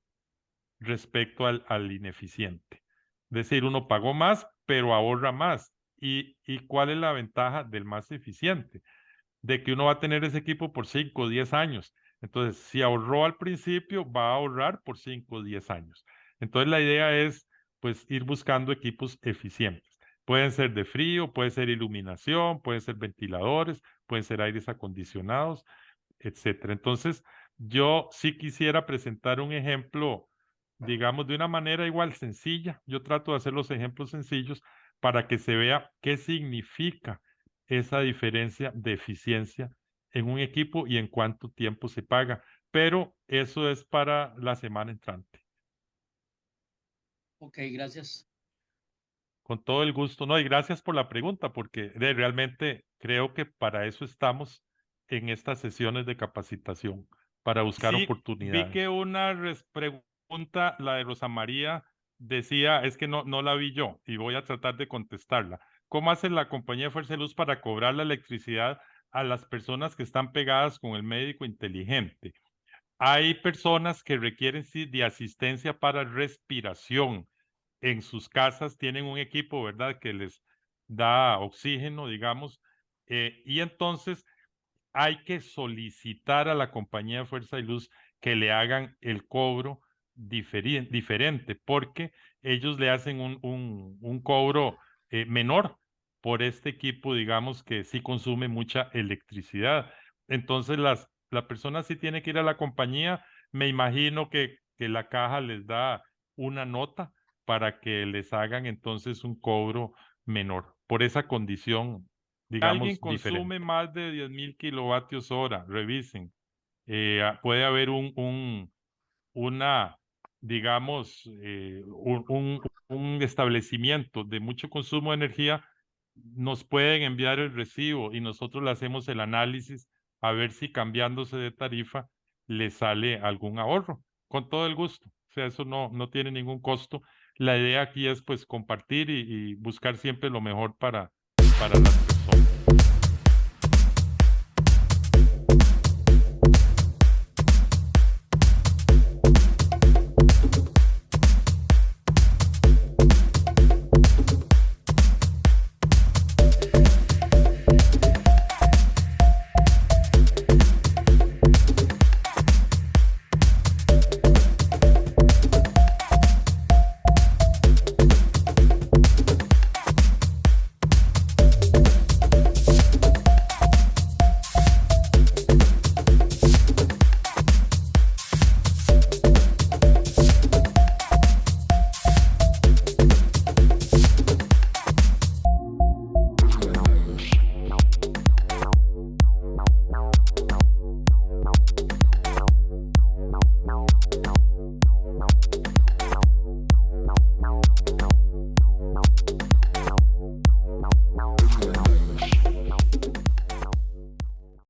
respecto al ineficiente. Es decir, uno pagó más, pero ahorra más. ¿Y cuál es la ventaja del más eficiente? De que uno va a tener ese equipo por 5 o 10 años. Entonces, si ahorró al principio, va a ahorrar por 5 o 10 años. Entonces, la idea es, pues, ir buscando equipos eficientes. Pueden ser de frío, puede ser iluminación, pueden ser ventiladores, pueden ser aires acondicionados, etcétera. Entonces, yo sí quisiera presentar un ejemplo, digamos, de una manera igual sencilla. Yo trato de hacer los ejemplos sencillos para que se vea qué significa esa diferencia de eficiencia en un equipo y en cuánto tiempo se paga. Pero eso es para la semana entrante. Ok, gracias. Con todo el gusto. No, y gracias por la pregunta, porque realmente creo que para eso estamos en estas sesiones de capacitación, para buscar oportunidades. Vi que una pregunta, la de Rosa María, decía, es que no la vi yo, y voy a tratar de contestarla. ¿Cómo hace la compañía de Fuerza de Luz para cobrar la electricidad a las personas que están pegadas con el médico inteligente? Hay personas que requieren sí, de asistencia para respiración. En sus casas tienen un equipo, ¿verdad?, que les da oxígeno, digamos, y entonces hay que solicitar a la compañía de Fuerza y Luz que le hagan el cobro diferente, porque ellos le hacen un cobro menor por este equipo, digamos, que sí consume mucha electricidad. Entonces, la persona sí tiene que ir a la compañía. Me imagino que la caja les da una nota para que les hagan entonces un cobro menor por esa condición, digamos, alguien consume diferente. Más de 10,000 kilovatios hora, revisen. Puede haber una, digamos, un establecimiento de mucho consumo de energía, nos pueden enviar el recibo y nosotros le hacemos el análisis a ver si cambiándose de tarifa le sale algún ahorro. Con todo el gusto. O sea, eso no tiene ningún costo. La idea aquí es pues compartir y buscar siempre lo mejor para las personas.